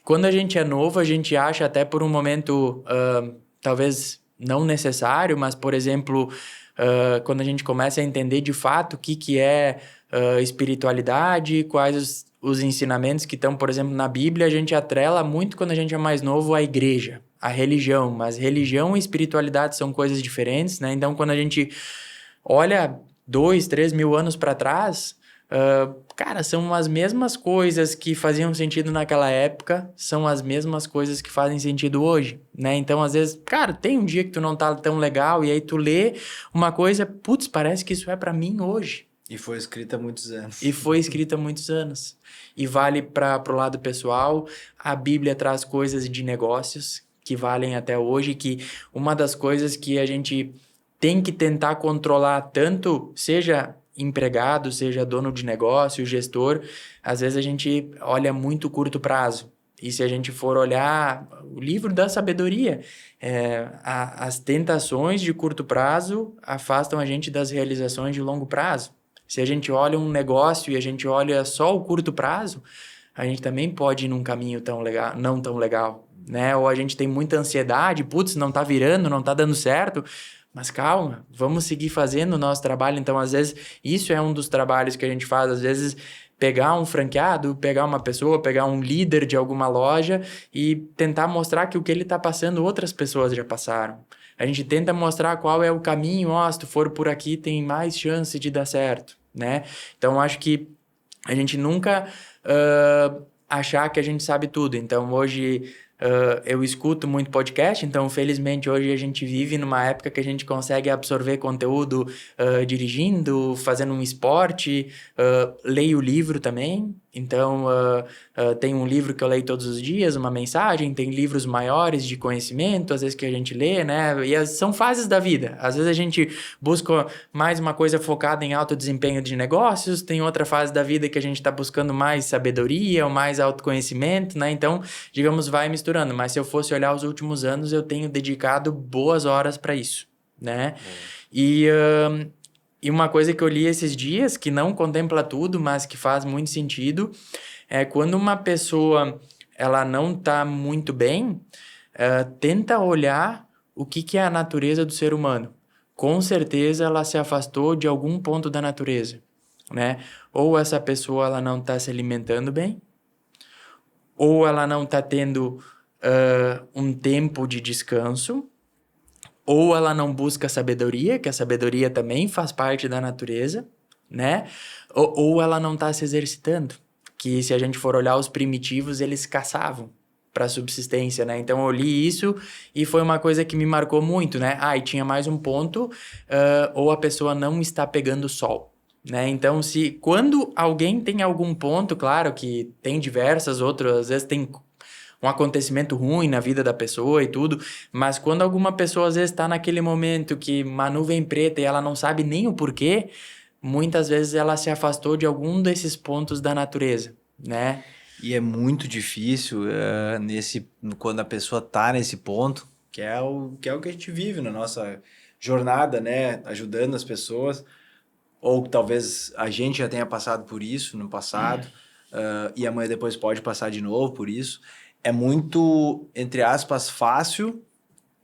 quando a gente é novo, a gente acha até por um momento, talvez não necessário, mas, por exemplo, quando a gente começa a entender de fato o que é espiritualidade, quais os ensinamentos que estão, por exemplo, na Bíblia, a gente atrela muito quando a gente é mais novo à igreja, à religião, mas religião e espiritualidade são coisas diferentes, né? Então, quando a gente olha 2, 3 mil anos para trás... cara, são as mesmas coisas que faziam sentido naquela época, são as mesmas coisas que fazem sentido hoje, né? Então, às vezes, cara, tem um dia que tu não tá tão legal e aí tu lê uma coisa, putz, parece que isso é para mim hoje. E foi escrita há muitos anos. E foi escrita há muitos anos. E vale pro lado pessoal, a Bíblia traz coisas de negócios que valem até hoje, que uma das coisas que a gente tem que tentar controlar tanto, seja empregado, seja dono de negócio, gestor, às vezes a gente olha muito curto prazo. E se a gente for olhar o livro da sabedoria, as tentações de curto prazo afastam a gente das realizações de longo prazo. Se a gente olha um negócio e a gente olha só o curto prazo, a gente também pode ir num caminho não tão legal, né? Ou a gente tem muita ansiedade, putz, não tá virando, não tá dando certo. Mas calma, vamos seguir fazendo o nosso trabalho. Então, às vezes, isso é um dos trabalhos que a gente faz. Às vezes, pegar um franqueado, pegar uma pessoa, pegar um líder de alguma loja e tentar mostrar que o que ele está passando, outras pessoas já passaram. A gente tenta mostrar qual é o caminho. Se tu for por aqui, tem mais chance de dar certo, né? Então, acho que a gente nunca achar que a gente sabe tudo. Então, hoje... eu escuto muito podcast, então felizmente hoje a gente vive numa época que a gente consegue absorver conteúdo dirigindo, fazendo um esporte, leio livro também, então tem um livro que eu leio todos os dias, uma mensagem, tem livros maiores de conhecimento, às vezes que a gente lê, né, e são fases da vida, às vezes a gente busca mais uma coisa focada em alto desempenho de negócios, tem outra fase da vida que a gente está buscando mais sabedoria ou mais autoconhecimento, né, então, digamos, vai misturando, mas se eu fosse olhar os últimos anos, eu tenho dedicado boas horas para isso, né? E uma coisa que eu li esses dias, que não contempla tudo, mas que faz muito sentido, é quando uma pessoa ela não está muito bem, tenta olhar o que é a natureza do ser humano. Com certeza ela se afastou de algum ponto da natureza, né? Ou essa pessoa ela não está se alimentando bem, ou ela não está tendo um tempo de descanso, ou ela não busca sabedoria, que a sabedoria também faz parte da natureza, né? Ou ela não está se exercitando, que se a gente for olhar os primitivos, eles caçavam para subsistência, né? Então eu li isso e foi uma coisa que me marcou muito, né? E tinha mais um ponto, ou a pessoa não está pegando sol, né? Então quando alguém tem algum ponto, claro que tem diversas outras, às vezes tem um acontecimento ruim na vida da pessoa e tudo, mas quando alguma pessoa às vezes está naquele momento que uma nuvem preta e ela não sabe nem o porquê, muitas vezes ela se afastou de algum desses pontos da natureza, né? E é muito difícil quando a pessoa tá nesse ponto, que é o que a gente vive na nossa jornada, né? Ajudando as pessoas, ou talvez a gente já tenha passado por isso no passado, e amanhã depois pode passar de novo por isso. É muito, entre aspas, fácil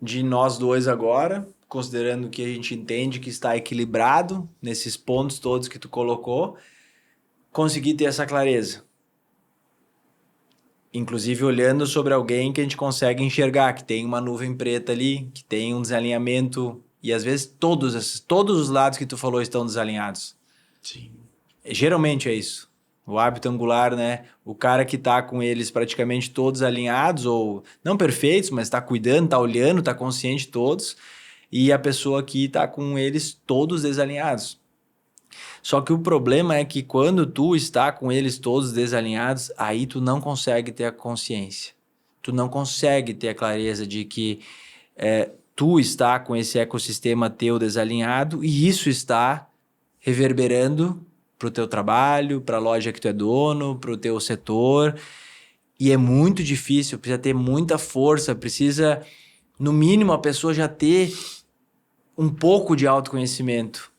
de nós dois agora, considerando que a gente entende que está equilibrado nesses pontos todos que tu colocou, conseguir ter essa clareza. Inclusive olhando sobre alguém que a gente consegue enxergar, que tem uma nuvem preta ali, que tem um desalinhamento, e às vezes todos os lados que tu falou estão desalinhados. Sim. Geralmente é isso. O hábito angular, né? O cara que tá com eles praticamente todos alinhados, ou não perfeitos, mas tá cuidando, tá olhando, tá consciente de todos, e a pessoa que tá com eles todos desalinhados. Só que o problema é que quando tu está com eles todos desalinhados, aí tu não consegue ter a consciência. Tu não consegue ter a clareza de que tu está com esse ecossistema teu desalinhado e isso está reverberando pro teu trabalho, pra loja que tu é dono, pro teu setor. E é muito difícil, precisa ter muita força, precisa, no mínimo, a pessoa já ter um pouco de autoconhecimento,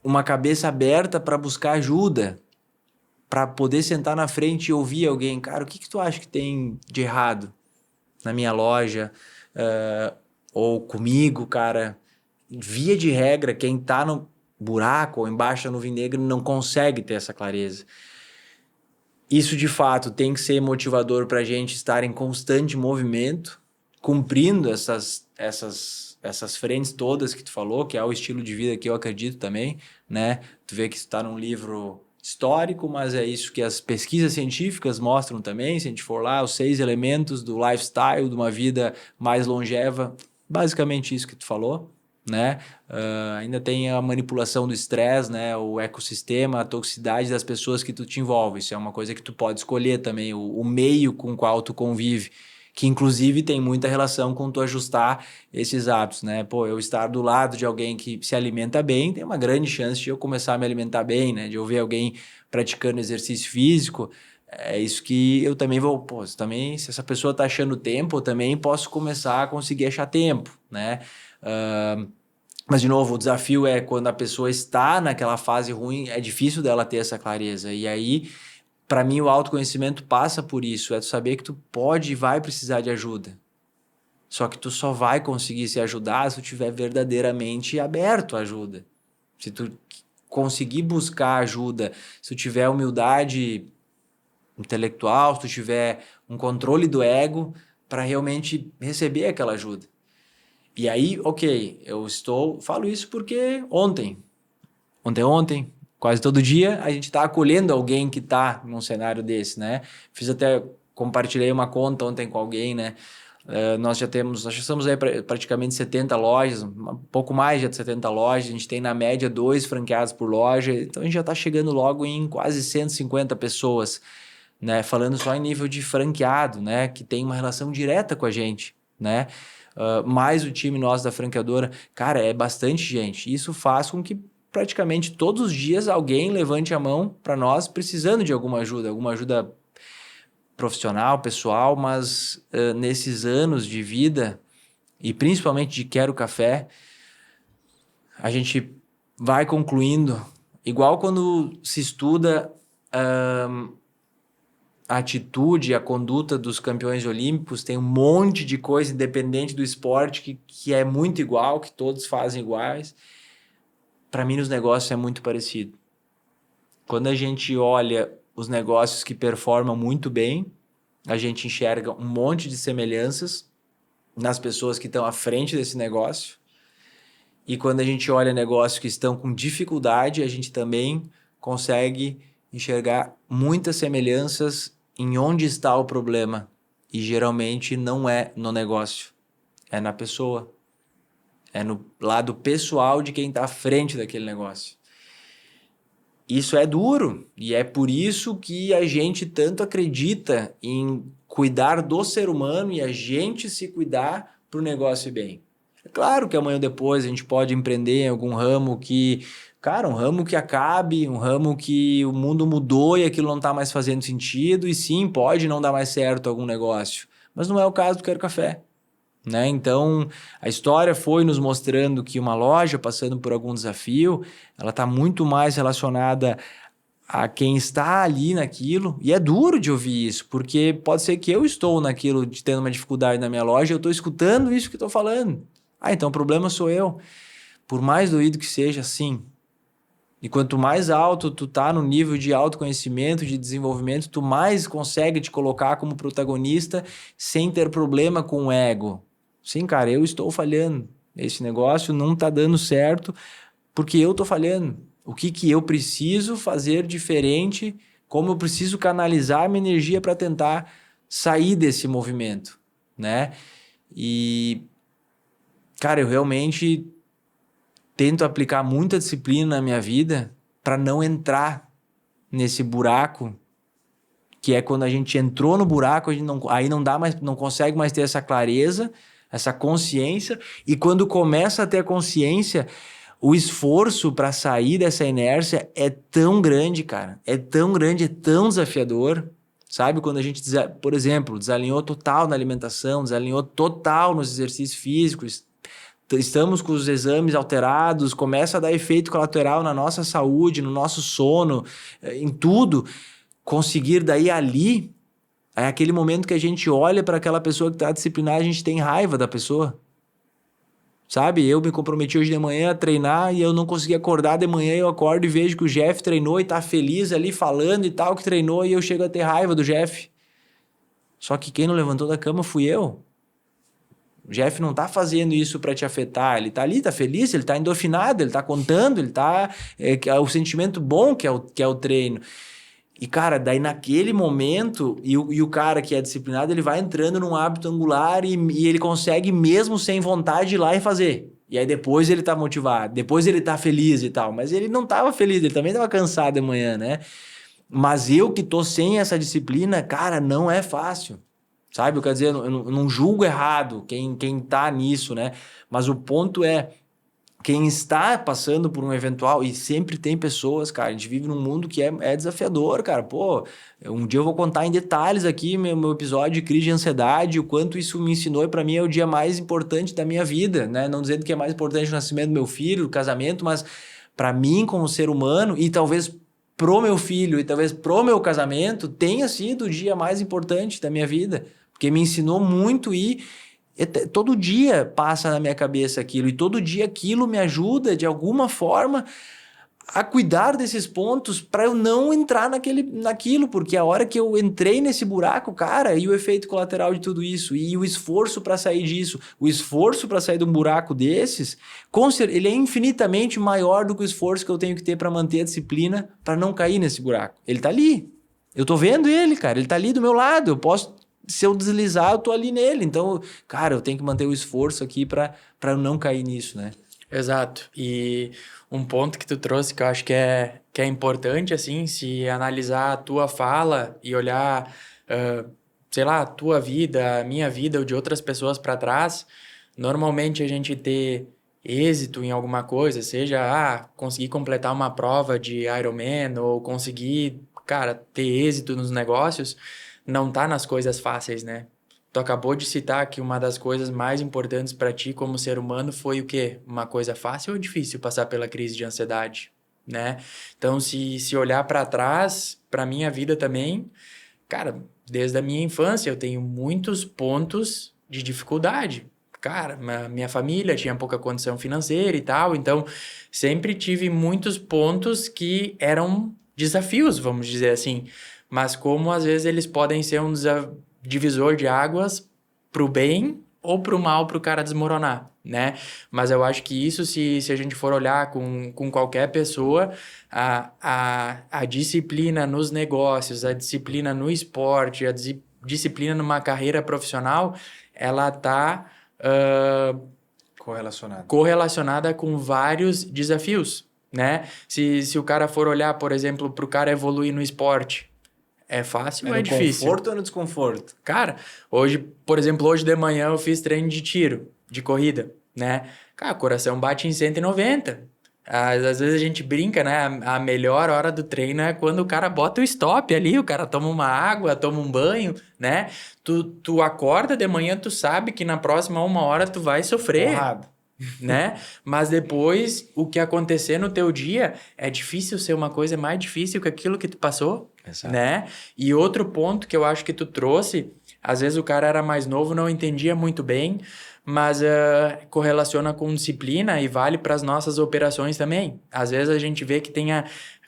uma cabeça aberta para buscar ajuda, para poder sentar na frente e ouvir alguém. Cara, o que tu acha que tem de errado na minha loja? Ou comigo, cara? Via de regra, quem tá no buraco ou embaixo da nuvem negra não consegue ter essa clareza. Isso, de fato, tem que ser motivador para a gente estar em constante movimento, cumprindo essas frentes todas que tu falou, que é o estilo de vida que eu acredito também, né? Tu vê que isso está num livro histórico, mas é isso que as pesquisas científicas mostram também. Se a gente for lá, os 6 elementos do lifestyle, de uma vida mais longeva, basicamente isso que tu falou, né? Ainda tem a manipulação do estresse, né? O ecossistema, a toxicidade das pessoas que tu te envolve. Isso é uma coisa que tu pode escolher também, o meio com o qual tu convive, que inclusive tem muita relação com tu ajustar esses hábitos, né? Pô, eu estar do lado de alguém que se alimenta bem, tem uma grande chance de eu começar a me alimentar bem, né? De eu ver alguém praticando exercício físico, é isso que eu também vou... Pô, também, se essa pessoa tá achando tempo, eu também posso começar a conseguir achar tempo, né? Mas, de novo, o desafio é quando a pessoa está naquela fase ruim, é difícil dela ter essa clareza. E aí, para mim, o autoconhecimento passa por isso. É tu saber que tu pode e vai precisar de ajuda. Só que tu só vai conseguir se ajudar se tu estiver verdadeiramente aberto à ajuda. Se tu conseguir buscar ajuda, se tu tiver humildade intelectual, se tu tiver um controle do ego para realmente receber aquela ajuda. E aí, ok, falo isso porque ontem, quase todo dia, a gente está acolhendo alguém que está num cenário desse, né? Compartilhei uma conta ontem com alguém, né? Nós já estamos aí praticamente 70 lojas, um pouco mais de 70 lojas, a gente tem na média 2 franqueados por loja, então a gente já está chegando logo em quase 150 pessoas, né? Falando só em nível de franqueado, né? Que tem uma relação direta com a gente, né? Mais o time nosso da franqueadora, cara, é bastante gente. Isso faz com que praticamente todos os dias alguém levante a mão para nós precisando de alguma ajuda profissional, pessoal, mas nesses anos de vida e principalmente de Quero Café, a gente vai concluindo, igual quando se estuda a atitude, a conduta dos campeões olímpicos, tem um monte de coisa independente do esporte que é muito igual, que todos fazem iguais. Para mim, nos negócios é muito parecido. Quando a gente olha os negócios que performam muito bem, a gente enxerga um monte de semelhanças nas pessoas que estão à frente desse negócio. E quando a gente olha negócios que estão com dificuldade, a gente também consegue enxergar muitas semelhanças em onde está o problema. E geralmente não é no negócio, é na pessoa. É no lado pessoal de quem está à frente daquele negócio. Isso é duro e é por isso que a gente tanto acredita em cuidar do ser humano e a gente se cuidar para o negócio ir bem. É claro que amanhã ou depois a gente pode empreender em algum ramo que... Cara, um ramo que acabe, um ramo que o mundo mudou e aquilo não está mais fazendo sentido. E sim, pode não dar mais certo algum negócio. Mas não é o caso do Quero Café, né? Então, a história foi nos mostrando que uma loja passando por algum desafio, ela está muito mais relacionada a quem está ali naquilo. E é duro de ouvir isso, porque pode ser que eu estou naquilo, de tendo uma dificuldade na minha loja, eu estou escutando isso que estou falando. Então o problema sou eu. Por mais doído que seja, sim. E quanto mais alto tu tá no nível de autoconhecimento, de desenvolvimento, tu mais consegue te colocar como protagonista sem ter problema com o ego. Sim, cara, eu estou falhando. Esse negócio não tá dando certo porque eu tô falhando. O que eu preciso fazer diferente? Como eu preciso canalizar a minha energia para tentar sair desse movimento, né? E, cara, eu realmente tento aplicar muita disciplina na minha vida para não entrar nesse buraco, que é quando a gente entrou no buraco, a gente não consegue mais ter essa clareza, essa consciência, e quando começa a ter a consciência, o esforço para sair dessa inércia é tão grande, cara. É tão grande, é tão desafiador. Sabe, quando a gente, por exemplo, desalinhou total na alimentação, desalinhou total nos exercícios físicos, estamos com os exames alterados, começa a dar efeito colateral na nossa saúde, no nosso sono, em tudo. Conseguir daí ali, é aquele momento que a gente olha para aquela pessoa que está disciplinada, a gente tem raiva da pessoa. Sabe, eu me comprometi hoje de manhã a treinar e eu não consegui acordar de manhã, eu acordo e vejo que o Jeff treinou e tá feliz ali falando e tal, que treinou, e eu chego a ter raiva do Jeff. Só que quem não levantou da cama fui eu. O Jeff não tá fazendo isso para te afetar, ele tá ali, tá feliz, ele tá endorfinado, ele tá contando, ele tá... É o sentimento bom que é o treino. E, cara, daí naquele momento, e o cara que é disciplinado, ele vai entrando num hábito angular e ele consegue mesmo sem vontade ir lá e fazer. E aí depois ele tá motivado, depois ele tá feliz e tal. Mas ele não tava feliz, ele também tava cansado de manhã, né? Mas eu que tô sem essa disciplina, cara, não é fácil. Sabe? Eu quero dizer, eu não julgo errado quem tá nisso, né? Mas o ponto é... Quem está passando por um eventual, e sempre tem pessoas, cara, a gente vive num mundo que é desafiador, cara. Pô, um dia eu vou contar em detalhes aqui meu episódio de crise de ansiedade, o quanto isso me ensinou, e para mim é o dia mais importante da minha vida, né? Não dizendo que é mais importante o nascimento do meu filho, o casamento, mas para mim como ser humano, e talvez pro meu filho, e talvez pro meu casamento, tenha sido o dia mais importante da minha vida, porque me ensinou muito e... todo dia passa na minha cabeça aquilo, e todo dia aquilo me ajuda de alguma forma a cuidar desses pontos para eu não entrar naquilo, porque a hora que eu entrei nesse buraco, cara, e o efeito colateral de tudo isso, e o esforço para sair disso, o esforço para sair de um buraco desses, ele é infinitamente maior do que o esforço que eu tenho que ter para manter a disciplina para não cair nesse buraco. Ele tá ali, eu tô vendo ele, cara, ele tá ali do meu lado, eu posso... Se eu deslizar, eu tô ali nele. Então, cara, eu tenho que manter o esforço aqui para eu não cair nisso, né? Exato. E um ponto que tu trouxe que eu acho que é importante, assim, se analisar a tua fala e olhar, sei lá, a tua vida, a minha vida ou de outras pessoas para trás, normalmente a gente ter êxito em alguma coisa, seja, conseguir completar uma prova de Ironman ou conseguir, cara, ter êxito nos negócios, não tá nas coisas fáceis, né? Tu acabou de citar que uma das coisas mais importantes para ti como ser humano foi o quê? Uma coisa fácil ou difícil passar pela crise de ansiedade, né? Então, se olhar para trás, para minha vida também, cara, desde a minha infância eu tenho muitos pontos de dificuldade. Cara, minha família tinha pouca condição financeira e tal, então sempre tive muitos pontos que eram desafios, vamos dizer assim. Mas como às vezes eles podem ser um divisor de águas pro bem ou pro mal, pro cara desmoronar, né? Mas eu acho que isso, se a gente for olhar com qualquer pessoa, a disciplina nos negócios, a disciplina no esporte, a disciplina numa carreira profissional, ela tá correlacionada com vários desafios, né? Se o cara for olhar, por exemplo, pro cara evoluir no esporte, é fácil ou é difícil? No conforto ou no desconforto? Cara, hoje de manhã eu fiz treino de tiro, de corrida, né? Cara, o coração bate em 190. Às vezes a gente brinca, né? A melhor hora do treino é quando o cara bota o stop ali, o cara toma uma água, toma um banho, né? Tu acorda de manhã, tu sabe que na próxima 1 hora tu vai sofrer. Porrada. Né? Mas depois, o que acontecer no teu dia é difícil ser uma coisa mais difícil que aquilo que tu passou, exato, né? E outro ponto que eu acho que tu trouxe, às vezes o cara era mais novo, não entendia muito bem, mas correlaciona com disciplina e vale para as nossas operações também. Às vezes a gente vê que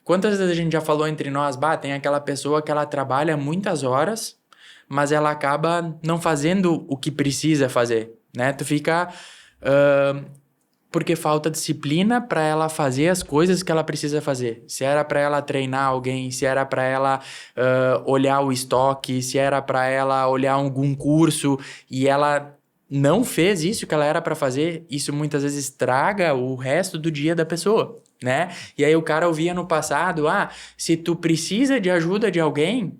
quantas vezes a gente já falou entre nós, tem aquela pessoa que ela trabalha muitas horas, mas ela acaba não fazendo o que precisa fazer, né? Tu fica... porque falta disciplina para ela fazer as coisas que ela precisa fazer. Se era para ela treinar alguém, se era para ela olhar o estoque, se era para ela olhar algum curso e ela não fez isso que ela era para fazer, isso muitas vezes estraga o resto do dia da pessoa, né? E aí o cara ouvia no passado, se tu precisa de ajuda de alguém,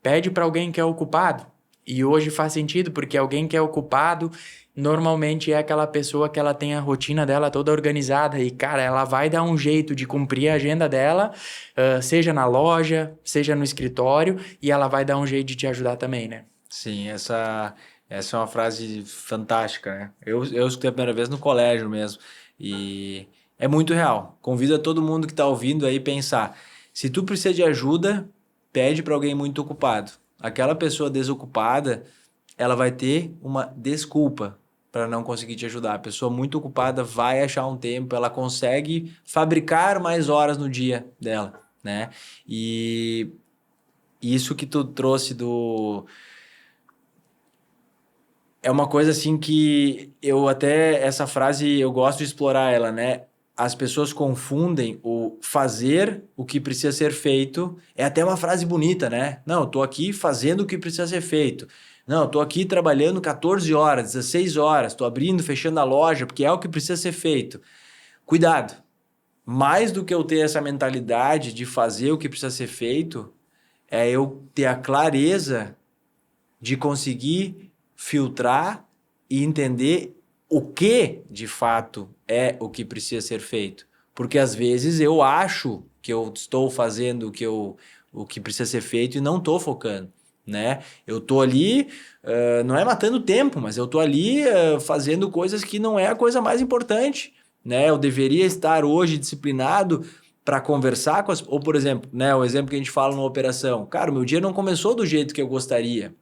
pede para alguém que é ocupado. E hoje faz sentido, porque alguém que é ocupado, normalmente é aquela pessoa que ela tem a rotina dela toda organizada e, cara, ela vai dar um jeito de cumprir a agenda dela, seja na loja, seja no escritório, e ela vai dar um jeito de te ajudar também, né? Sim, essa é uma frase fantástica, né? Eu escutei a primeira vez no colégio mesmo. E é muito real. Convido a todo mundo que está ouvindo aí pensar. Se tu precisa de ajuda, pede para alguém muito ocupado. Aquela pessoa desocupada, ela vai ter uma desculpa para não conseguir te ajudar. A pessoa muito ocupada vai achar um tempo, ela consegue fabricar mais horas no dia dela, né? E isso que tu trouxe é uma coisa assim que essa frase eu gosto de explorar ela, né? As pessoas confundem o fazer o que precisa ser feito. É até uma frase bonita, né? Não, eu tô aqui fazendo o que precisa ser feito. Não, eu tô aqui trabalhando 14 horas, 16 horas, tô abrindo, fechando a loja, porque é o que precisa ser feito. Cuidado. Mais do que eu ter essa mentalidade de fazer o que precisa ser feito, é eu ter a clareza de conseguir filtrar e entender o que de fato é o que precisa ser feito. Porque às vezes eu acho que eu estou fazendo o que precisa ser feito e não estou focando, né? Eu estou ali, não é matando tempo, mas eu estou ali fazendo coisas que não é a coisa mais importante, né? Eu deveria estar hoje disciplinado para conversar com ou por exemplo, né, o exemplo que a gente fala numa operação. Cara, o meu dia não começou do jeito que eu gostaria.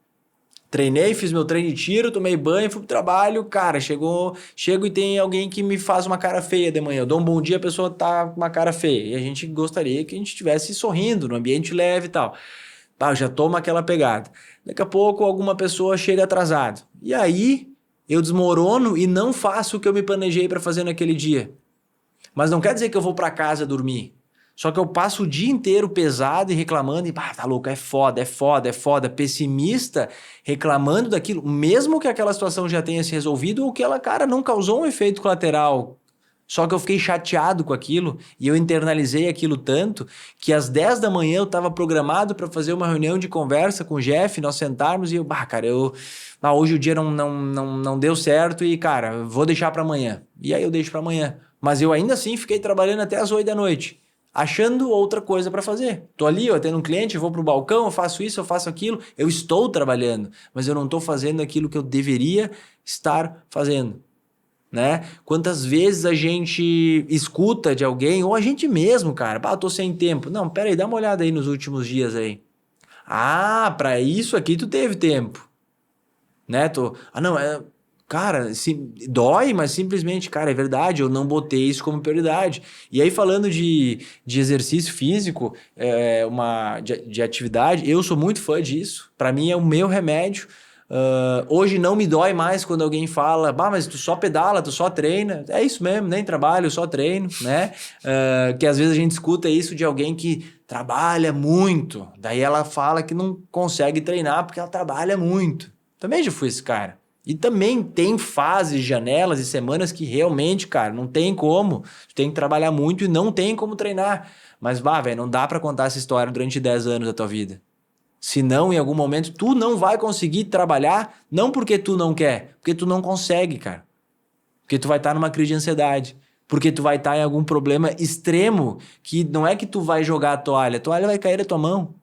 Treinei, fiz meu treino de tiro, tomei banho, fui pro trabalho, cara, chego e tem alguém que me faz uma cara feia de manhã. Eu dou um bom dia, a pessoa tá com uma cara feia. E a gente gostaria que a gente estivesse sorrindo, no ambiente leve e tal. Pá, já toma aquela pegada. Daqui a pouco alguma pessoa chega atrasado. E aí eu desmorono e não faço o que eu me planejei para fazer naquele dia. Mas não quer dizer que eu vou para casa dormir. Só que eu passo o dia inteiro pesado e reclamando, e tá louco, é foda, pessimista, reclamando daquilo, mesmo que aquela situação já tenha se resolvido ou que ela, cara, não causou um efeito colateral. Só que eu fiquei chateado com aquilo e eu internalizei aquilo tanto que às 10 da manhã eu estava programado para fazer uma reunião de conversa com o Jeff, nós sentarmos e hoje o dia não deu certo e, cara, vou deixar para amanhã. E aí eu deixo para amanhã. Mas eu ainda assim fiquei trabalhando até as 8 da noite. Achando outra coisa para fazer. Tô ali, eu atendo um cliente, eu vou pro balcão, eu faço isso, eu faço aquilo. Eu estou trabalhando, mas eu não estou fazendo aquilo que eu deveria estar fazendo, né? Quantas vezes a gente escuta de alguém, ou a gente mesmo, cara, eu tô sem tempo. Não, pera aí, dá uma olhada aí nos últimos dias aí. Ah, para isso aqui tu teve tempo, né? Cara, dói, mas simplesmente, cara, é verdade, eu não botei isso como prioridade. E aí, falando de exercício físico, de atividade, eu sou muito fã disso. Para mim é o meu remédio. Hoje não me dói mais quando alguém fala, mas tu só pedala, tu só treina. É isso mesmo, nem trabalho, eu só treino, né? Que às vezes a gente escuta isso de alguém que trabalha muito. Daí ela fala que não consegue treinar porque ela trabalha muito. Também já fui esse cara. E também tem fases, janelas e semanas que realmente, cara, não tem como. Tu tem que trabalhar muito e não tem como treinar. Mas, velho, não dá pra contar essa história durante 10 anos da tua vida. Senão, em algum momento, tu não vai conseguir trabalhar, não porque tu não quer, porque tu não consegue, cara. Porque tu vai estar numa crise de ansiedade. Porque tu vai estar em algum problema extremo que não é que tu vai jogar a toalha vai cair da tua mão.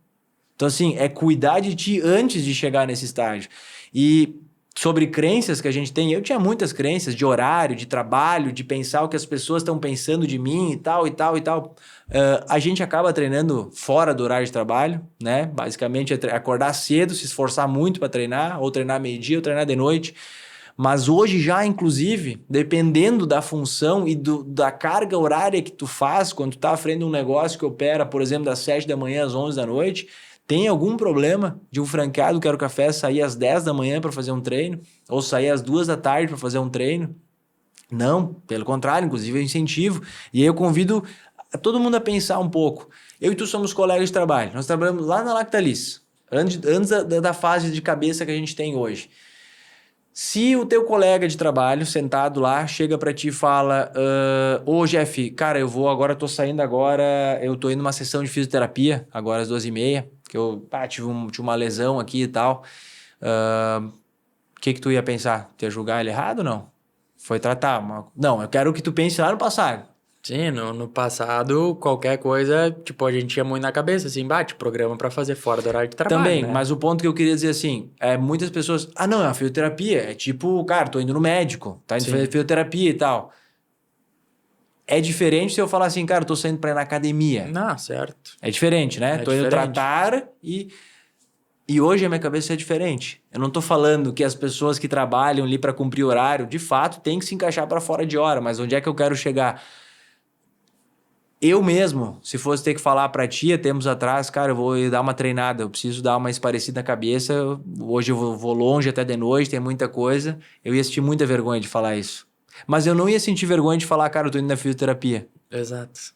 Então, assim, é cuidar de ti antes de chegar nesse estágio. E sobre crenças que a gente tem, eu tinha muitas crenças de horário, de trabalho, de pensar o que as pessoas estão pensando de mim e tal, e tal, e tal. A gente acaba treinando fora do horário de trabalho, né? Basicamente é acordar cedo, se esforçar muito para treinar, ou treinar meio-dia, ou treinar de noite. Mas hoje já, inclusive, dependendo da função e da carga horária que tu faz, quando tu tá à frente de um negócio que opera, por exemplo, das 7 da manhã às 11 da noite, tem algum problema de um franqueado Quero Café sair às 10 da manhã para fazer um treino? Ou sair às 2 da tarde para fazer um treino? Não, pelo contrário, inclusive eu incentivo. E aí eu convido todo mundo a pensar um pouco. Eu e tu somos colegas de trabalho. Nós trabalhamos lá na Lactalis, antes da fase de cabeça que a gente tem hoje. Se o teu colega de trabalho sentado lá chega para ti e fala: ô Jeff, cara, eu tô saindo agora, eu tô indo numa sessão de fisioterapia, agora às 2h30, que eu tive uma lesão aqui e tal. O que tu ia pensar? Tu ia julgar ele errado ou não? Foi tratar. Não, eu quero que tu pense lá no passado. Sim, no passado, qualquer coisa, tipo, a gente tinha muito na cabeça, assim, bate programa pra fazer fora do horário de trabalho, Também, né? mas o ponto que eu queria dizer assim, muitas pessoas, não, é uma fisioterapia, é tipo, cara, tô indo no médico, tá indo Sim. fazer fisioterapia e tal. É diferente se eu falar assim, cara, eu tô saindo pra ir na academia. Não, certo. É diferente, né? Tô indo diferente. tratar e hoje a minha cabeça é diferente. Eu não tô falando que as pessoas que trabalham ali pra cumprir horário, de fato, tem que se encaixar pra fora de hora, mas onde é que eu quero chegar? Eu mesmo, se fosse ter que falar pra tia, tempos atrás, cara, eu vou dar uma treinada, eu preciso dar uma esparecida na cabeça, hoje eu vou longe até de noite, tem muita coisa, eu ia sentir muita vergonha de falar isso. Mas eu não ia sentir vergonha de falar, cara, eu tô indo na fisioterapia. Exato.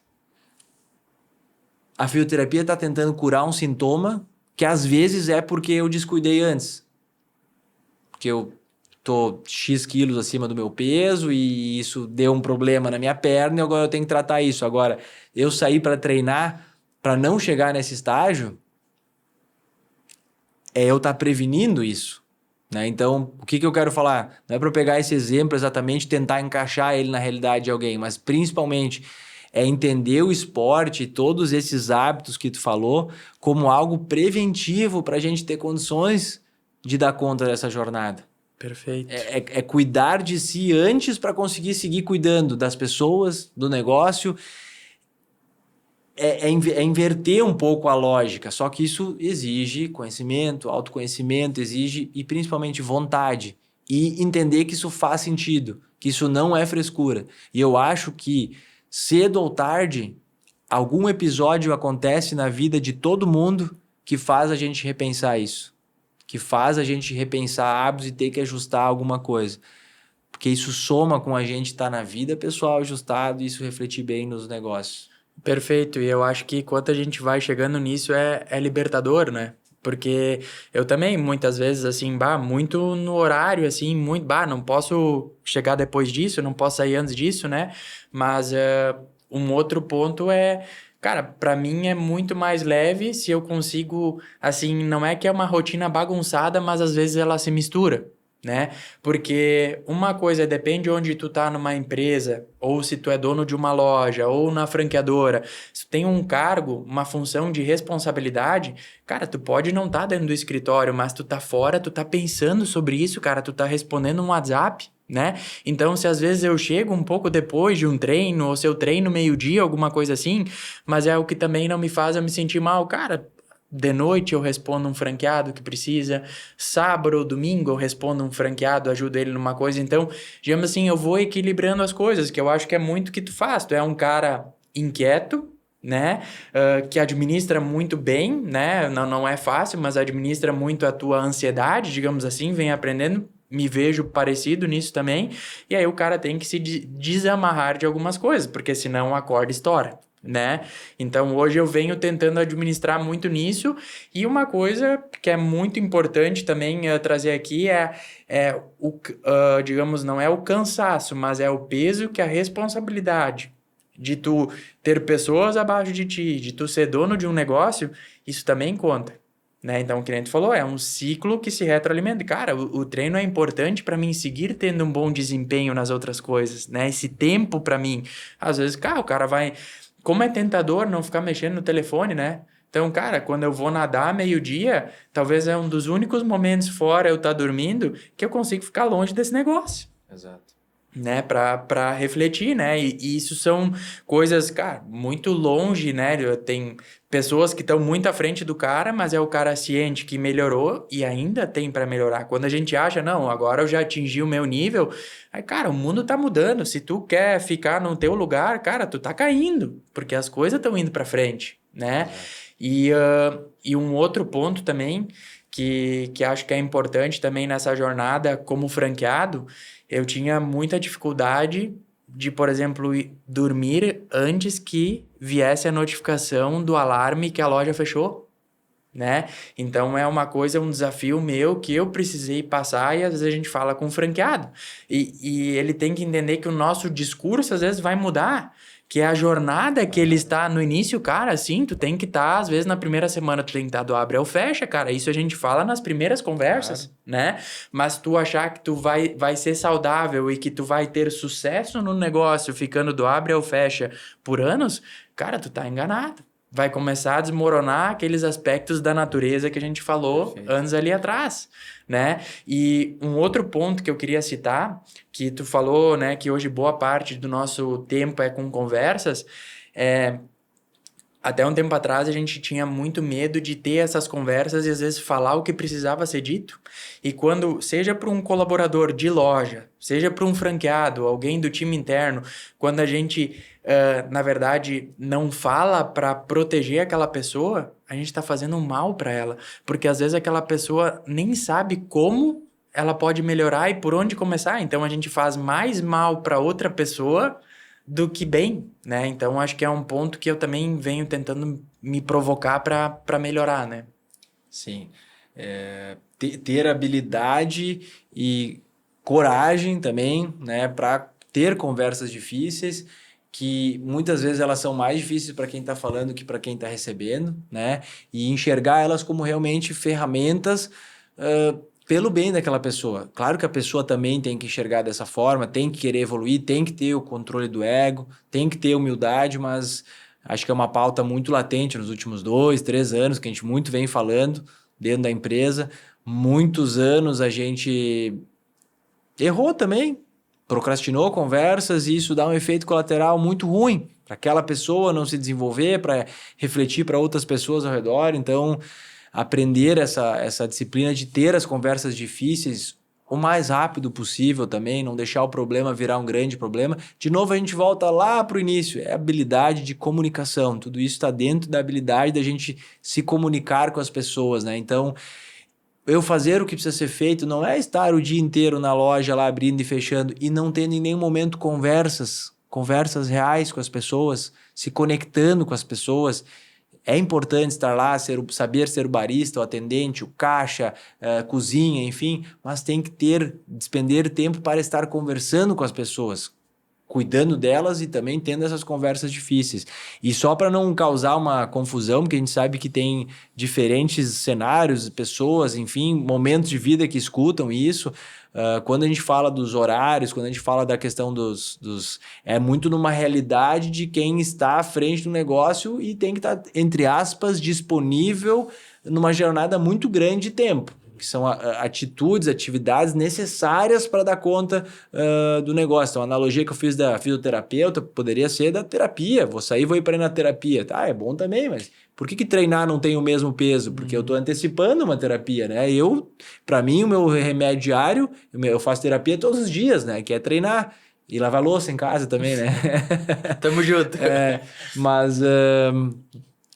A fisioterapia tá tentando curar um sintoma que às vezes é porque eu descuidei antes. Porque eu tô X quilos acima do meu peso e isso deu um problema na minha perna e agora eu tenho que tratar isso. Agora, eu sair para treinar para não chegar nesse estágio eu estar prevenindo isso. Né? Então, o que eu quero falar? Não é para eu pegar esse exemplo exatamente e tentar encaixar ele na realidade de alguém, mas principalmente é entender o esporte e todos esses hábitos que tu falou como algo preventivo para a gente ter condições de dar conta dessa jornada. Perfeito. É cuidar de si antes para conseguir seguir cuidando das pessoas, do negócio. É inverter um pouco a lógica, só que isso exige conhecimento, autoconhecimento, exige e principalmente vontade e entender que isso faz sentido, que isso não é frescura. E eu acho que cedo ou tarde, algum episódio acontece na vida de todo mundo que faz a gente repensar isso, que faz a gente repensar hábitos e ter que ajustar alguma coisa. Porque isso soma com a gente estar na vida pessoal ajustado e isso refletir bem nos negócios. Perfeito, e eu acho que quando a gente vai chegando nisso é libertador, né? Porque eu também, muitas vezes, assim, muito no horário, assim, muito, não posso chegar depois disso, não posso sair antes disso, né? Mas um outro ponto cara, pra mim é muito mais leve se eu consigo, assim, não é que é uma rotina bagunçada, mas às vezes ela se mistura, né? Porque uma coisa depende onde tu tá numa empresa, ou se tu é dono de uma loja, ou na franqueadora. Se tu tem um cargo, uma função de responsabilidade, cara, tu pode não estar dentro do escritório, mas tu tá fora, tu tá pensando sobre isso, cara, tu tá respondendo um WhatsApp, né? Então, se às vezes eu chego um pouco depois de um treino, ou se eu treino meio-dia, alguma coisa assim, mas é o que também não me faz eu me sentir mal, cara. De noite eu respondo um franqueado que precisa, sábado ou domingo eu respondo um franqueado, ajudo ele numa coisa. Então, digamos assim, eu vou equilibrando as coisas, que eu acho que é muito o que tu faz. Tu é um cara inquieto, né? Que administra muito bem, né? Não é fácil, mas administra muito a tua ansiedade, digamos assim, vem aprendendo. Me vejo parecido nisso também. E aí o cara tem que se desamarrar de algumas coisas, porque senão a corda estoura, né? Então hoje eu venho tentando administrar muito nisso, e uma coisa que é muito importante também trazer aqui digamos, não é o cansaço, mas é o peso que a responsabilidade de tu ter pessoas abaixo de ti, de tu ser dono de um negócio, isso também conta. Né? Então, o que a gente falou, é um ciclo que se retroalimenta. Cara, o treino é importante para mim seguir tendo um bom desempenho nas outras coisas, né? Esse tempo para mim, às vezes, cara, o cara vai... Como é tentador não ficar mexendo no telefone, né? Então, cara, quando eu vou nadar meio-dia, talvez é um dos únicos momentos fora eu estar dormindo que eu consigo ficar longe desse negócio. Exato. Né, para refletir, né, e isso são coisas, cara, muito longe, né, tem pessoas que estão muito à frente do cara, mas é o cara ciente que melhorou e ainda tem para melhorar. Quando a gente acha, não, agora eu já atingi o meu nível, aí, cara, o mundo tá mudando, se tu quer ficar no teu lugar, cara, tu tá caindo, porque as coisas estão indo para frente, né, e um outro ponto também, que acho que é importante também nessa jornada como franqueado, eu tinha muita dificuldade de, por exemplo, dormir antes que viesse a notificação do alarme que a loja fechou, né? Então, é uma coisa, um desafio meu que eu precisei passar, e às vezes a gente fala com o franqueado. E ele tem que entender que o nosso discurso, às vezes, vai mudar. que é a jornada que ele está no início, cara, assim, tu tem que estar, às vezes na primeira semana tu tem que estar do abre ao fecha, cara, isso a gente fala nas primeiras conversas, né? Mas tu achar que tu vai ser saudável e que tu vai ter sucesso no negócio ficando do abre ao fecha por anos, cara, tu tá enganado. Vai começar a desmoronar aqueles aspectos da natureza que a gente falou anos ali atrás, né? E um outro ponto que eu queria citar, que tu falou, né, que hoje boa parte do nosso tempo é com conversas, até um tempo atrás a gente tinha muito medo de ter essas conversas e às vezes falar o que precisava ser dito. E quando, seja para um colaborador de loja, seja para um franqueado, alguém do time interno, quando a gente, na verdade, não fala para proteger aquela pessoa, a gente está fazendo um mal para ela. Porque às vezes aquela pessoa nem sabe como ela pode melhorar e por onde começar. Então a gente faz mais mal para outra pessoa do que bem, né? Então, acho que é um ponto que eu também venho tentando me provocar para melhorar, né? Sim. Ter habilidade e coragem também, né? Para ter conversas difíceis, que muitas vezes elas são mais difíceis para quem está falando que para quem está recebendo, né? E enxergar elas como realmente ferramentas pelo bem daquela pessoa. Claro que a pessoa também tem que enxergar dessa forma, tem que querer evoluir, tem que ter o controle do ego, tem que ter humildade, mas acho que é uma pauta muito latente nos últimos 2, 3 anos, que a gente muito vem falando dentro da empresa. Muitos anos a gente errou também, procrastinou conversas e isso dá um efeito colateral muito ruim para aquela pessoa não se desenvolver, para refletir para outras pessoas ao redor. Então, aprender essa disciplina de ter as conversas difíceis o mais rápido possível também, não deixar o problema virar um grande problema. De novo, a gente volta lá para o início, é a habilidade de comunicação. Tudo isso está dentro da habilidade da gente se comunicar com as pessoas, né? Então, eu fazer o que precisa ser feito não é estar o dia inteiro na loja lá abrindo e fechando e não tendo em nenhum momento conversas reais com as pessoas, se conectando com as pessoas. É importante estar lá, saber ser o barista, o atendente, o caixa, cozinha, enfim, mas tem que despender tempo para estar conversando com as pessoas, cuidando delas e também tendo essas conversas difíceis. E só para não causar uma confusão, porque a gente sabe que tem diferentes cenários, pessoas, enfim, momentos de vida que escutam isso. Quando a gente fala dos horários, quando a gente fala da questão é muito numa realidade de quem está à frente do negócio e tem que estar, entre aspas, disponível numa jornada muito grande de tempo, que são atitudes, atividades necessárias para dar conta do negócio. Então, a analogia que eu fiz da fisioterapeuta poderia ser da terapia. Vou sair, vou ir para ir na terapia. Tá, é bom também, mas por que treinar não tem o mesmo peso? Porque eu estou antecipando uma terapia, né? Para mim, o meu remédio diário, eu faço terapia todos os dias, né? Que é treinar. E lavar louça em casa também, né? Tamo junto. Mas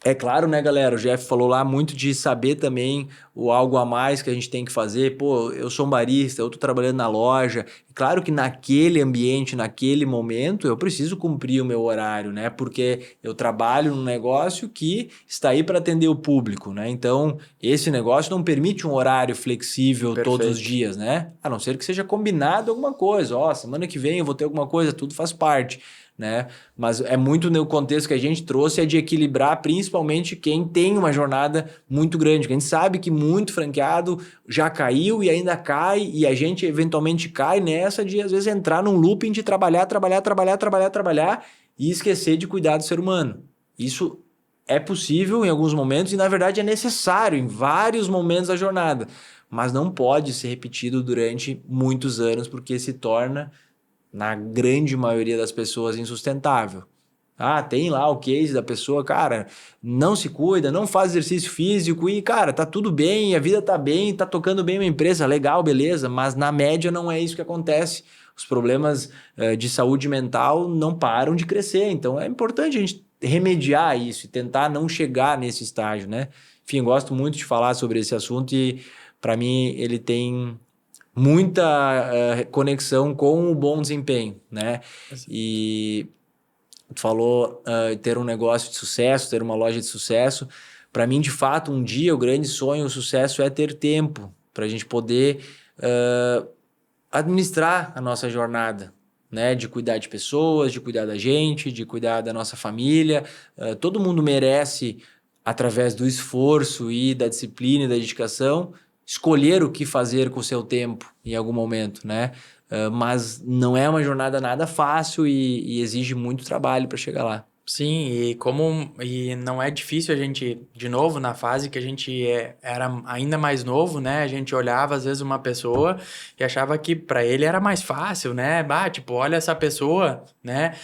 é claro, né, galera? O Jeff falou lá muito de saber também o algo a mais que a gente tem que fazer. Pô, eu sou um barista, eu tô trabalhando na loja. Claro que naquele ambiente, naquele momento, eu preciso cumprir o meu horário, né? Porque eu trabalho num negócio que está aí para atender o público, né? Então, esse negócio não permite um horário flexível todos os dias, né? A não ser que seja combinado alguma coisa. Ó, semana que vem eu vou ter alguma coisa, tudo faz parte, né? Mas é muito no contexto que a gente trouxe, é de equilibrar principalmente quem tem uma jornada muito grande. A gente sabe que muito franqueado já caiu e ainda cai, e a gente eventualmente cai nessa de às vezes entrar num looping de trabalhar e esquecer de cuidar do ser humano. Isso é possível em alguns momentos e na verdade é necessário em vários momentos da jornada, mas não pode ser repetido durante muitos anos porque se torna, na grande maioria das pessoas, insustentável. Tem lá o case da pessoa, cara, não se cuida, não faz exercício físico e, cara, tá tudo bem, a vida tá bem, tá tocando bem uma empresa, legal, beleza, mas na média não é isso que acontece. Os problemas de saúde mental não param de crescer, então é importante a gente remediar isso e tentar não chegar nesse estágio, né? Enfim, gosto muito de falar sobre esse assunto e, para mim, ele tem muita conexão com o bom desempenho, né? E tu falou ter um negócio de sucesso, ter uma loja de sucesso. Para mim, de fato, um dia o grande sonho, o sucesso é ter tempo para a gente poder administrar a nossa jornada. né? De cuidar de pessoas, de cuidar da gente, de cuidar da nossa família. Todo mundo merece, através do esforço e da disciplina e da dedicação, escolher o que fazer com o seu tempo em algum momento, né? Mas não é uma jornada nada fácil e exige muito trabalho para chegar lá. Sim, e não é difícil a gente, de novo, na fase que a gente era ainda mais novo, né? A gente olhava às vezes uma pessoa e achava que para ele era mais fácil, né? Tipo, olha essa pessoa, né?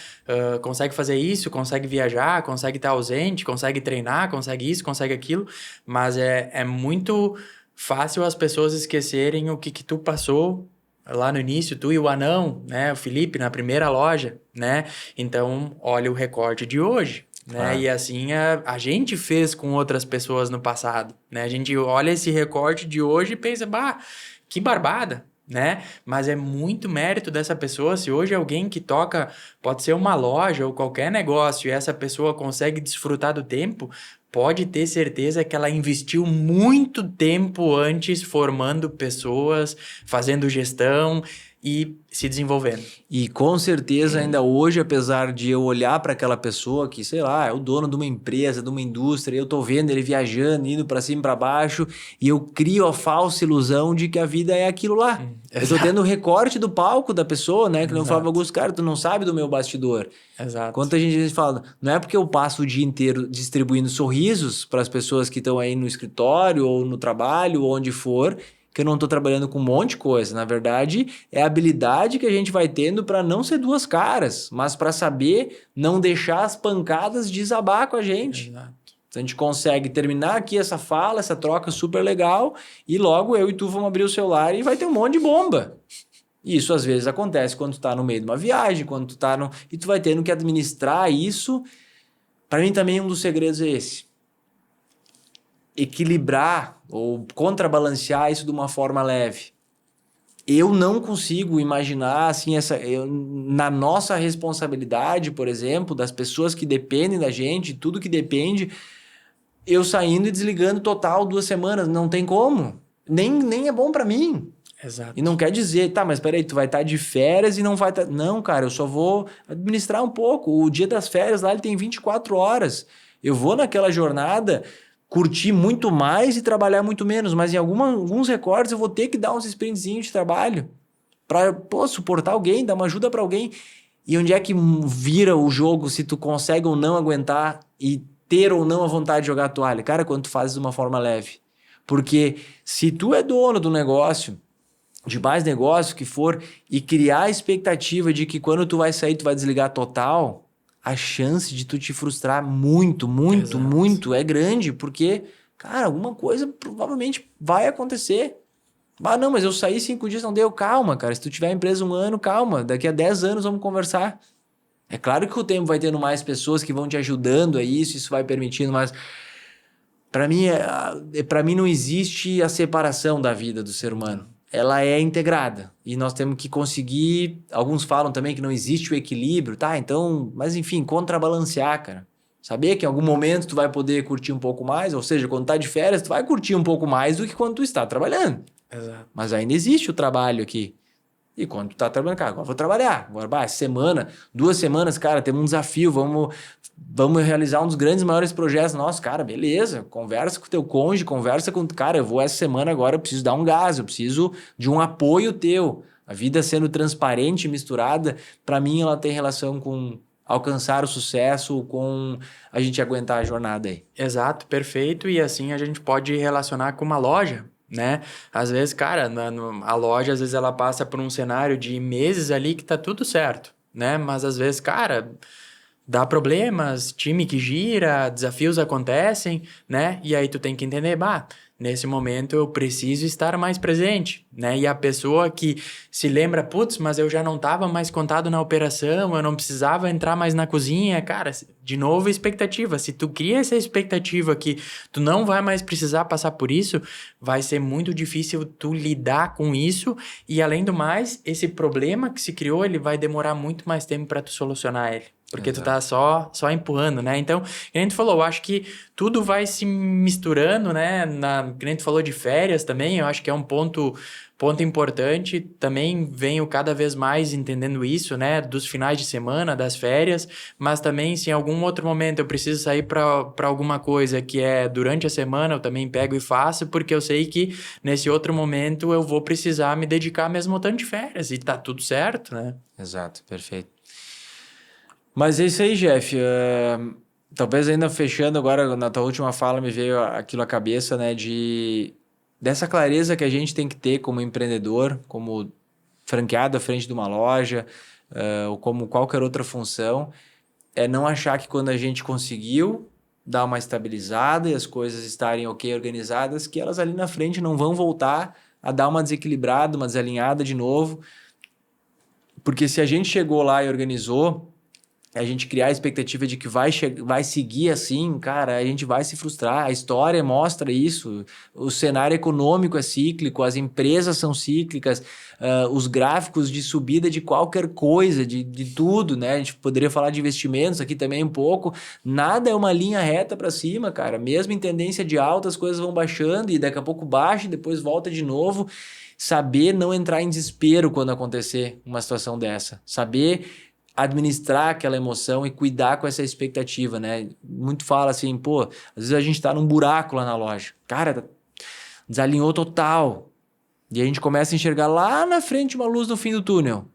Consegue fazer isso, consegue viajar, consegue estar ausente, consegue treinar, consegue isso, consegue aquilo, mas é muito fácil as pessoas esquecerem o que tu passou lá no início, tu e o Anão, né? O Felipe, na primeira loja, né? Então, olha o recorte de hoje, né? E assim a gente fez com outras pessoas no passado, né? A gente olha esse recorte de hoje e pensa, bah, que barbada, né? Mas é muito mérito dessa pessoa. Se hoje alguém que toca, pode ser uma loja ou qualquer negócio, e essa pessoa consegue desfrutar do tempo, pode ter certeza que ela investiu muito tempo antes formando pessoas, fazendo gestão e se desenvolvendo. E com certeza ainda hoje, apesar de eu olhar para aquela pessoa que, sei lá, é o dono de uma empresa, de uma indústria, eu tô vendo ele viajando, indo para cima e para baixo, e eu crio a falsa ilusão de que a vida é aquilo lá. Eu tô tendo o recorte do palco da pessoa, né? Que não falava, Augusto, cara, tu não sabe do meu bastidor. Exato. Quanta gente fala, não é porque eu passo o dia inteiro distribuindo sorrisos para as pessoas que estão aí no escritório ou no trabalho, ou onde for, que eu não estou trabalhando com um monte de coisa. Na verdade, é a habilidade que a gente vai tendo para não ser duas caras, mas para saber não deixar as pancadas desabar com a gente. Exato. A gente consegue terminar aqui essa fala, essa troca super legal, e logo eu e tu vamos abrir o celular e vai ter um monte de bomba. Isso às vezes acontece quando tu tá no meio de uma viagem, quando tu tá no... E tu vai tendo que administrar isso. Para mim também um dos segredos é esse. Equilibrar ou contrabalancear isso de uma forma leve. Eu não consigo imaginar assim na nossa responsabilidade, por exemplo, das pessoas que dependem da gente, tudo que depende, eu saindo e desligando total 2 semanas, não tem como. Nem é bom para mim. Exato. E não quer dizer, tá, mas peraí, tu vai estar de férias e não vai estar... Não, cara, eu só vou administrar um pouco. O dia das férias lá, ele tem 24 horas. Eu vou naquela jornada curtir muito mais e trabalhar muito menos, mas em alguns recordes eu vou ter que dar uns sprintzinhos de trabalho para suportar alguém, dar uma ajuda para alguém. E onde é que vira o jogo se tu consegue ou não aguentar e ter ou não a vontade de jogar a toalha? Cara, quando tu fazes de uma forma leve. Porque se tu é dono do negócio, de mais negócio que for, e criar a expectativa de que quando tu vai sair, tu vai desligar total, a chance de tu te frustrar muito é grande, porque, cara, alguma coisa provavelmente vai acontecer. Ah, não, mas eu saí 5 dias, não deu. Calma, cara, se tu tiver empresa 1 ano, calma, daqui a 10 anos vamos conversar. É claro que o tempo vai tendo mais pessoas que vão te ajudando a isso vai permitindo, mas para mim não existe a separação da vida do ser humano. Ela é integrada e nós temos que conseguir, alguns falam também que não existe o equilíbrio, tá? Então, mas enfim, contrabalancear, cara. Saber que em algum momento tu vai poder curtir um pouco mais, ou seja, quando tá de férias, tu vai curtir um pouco mais do que quando tu está trabalhando. Exato. Mas ainda existe o trabalho aqui. E quando tu tá trabalhando, cara, agora vou trabalhar. Agora, essa semana, 2 semanas, cara, temos um desafio, vamos realizar um dos grandes, maiores projetos. Nossa, cara, beleza, conversa com o teu cônjuge, conversa com... Cara, eu vou essa semana agora, eu preciso dar um gás, eu preciso de um apoio teu. A vida sendo transparente e misturada, para mim ela tem relação com alcançar o sucesso, com a gente aguentar a jornada aí. Exato, perfeito. E assim a gente pode relacionar com uma loja, né? Às vezes, cara, a loja, às vezes ela passa por um cenário de meses ali que tá tudo certo, né? Mas às vezes, cara, dá problemas, time que gira, desafios acontecem, né? E aí tu tem que entender, nesse momento eu preciso estar mais presente, né? E a pessoa que se lembra, putz, mas eu já não estava mais contado na operação, eu não precisava entrar mais na cozinha, cara, de novo expectativa. Se tu cria essa expectativa que tu não vai mais precisar passar por isso, vai ser muito difícil tu lidar com isso e além do mais, esse problema que se criou, ele vai demorar muito mais tempo para tu solucionar ele. Porque Exato. tu tá só empurrando, né? Então, que nem tu falou, eu acho que tudo vai se misturando, né? Que nem tu falou de férias também, eu acho que é um ponto importante. Também venho cada vez mais entendendo isso, né? Dos finais de semana, das férias, mas também se em algum outro momento eu preciso sair para alguma coisa que é durante a semana, eu também pego e faço, porque eu sei que nesse outro momento eu vou precisar me dedicar mesmo ao tanto de férias e tá tudo certo, né? Exato, perfeito. Mas é isso aí, Jeff. Talvez ainda fechando agora, na tua última fala, me veio aquilo à cabeça, né? Dessa clareza que a gente tem que ter como empreendedor, como franqueado à frente de uma loja, ou como qualquer outra função, é não achar que quando a gente conseguiu dar uma estabilizada e as coisas estarem ok, organizadas, que elas ali na frente não vão voltar a dar uma desequilibrada, uma desalinhada de novo. Porque se a gente chegou lá e organizou, a gente criar a expectativa de que vai seguir assim, cara, a gente vai se frustrar. A história mostra isso. O cenário econômico é cíclico, as empresas são cíclicas, os gráficos de subida de qualquer coisa, de tudo, né? A gente poderia falar de investimentos aqui também um pouco. Nada é uma linha reta para cima, cara. Mesmo em tendência de alta, as coisas vão baixando e daqui a pouco baixa e depois volta de novo. Saber não entrar em desespero quando acontecer uma situação dessa. Saber administrar aquela emoção e cuidar com essa expectativa, né? Muito fala assim, pô, às vezes a gente tá num buraco lá na loja. Cara, desalinhou total. E a gente começa a enxergar lá na frente uma luz no fim do túnel.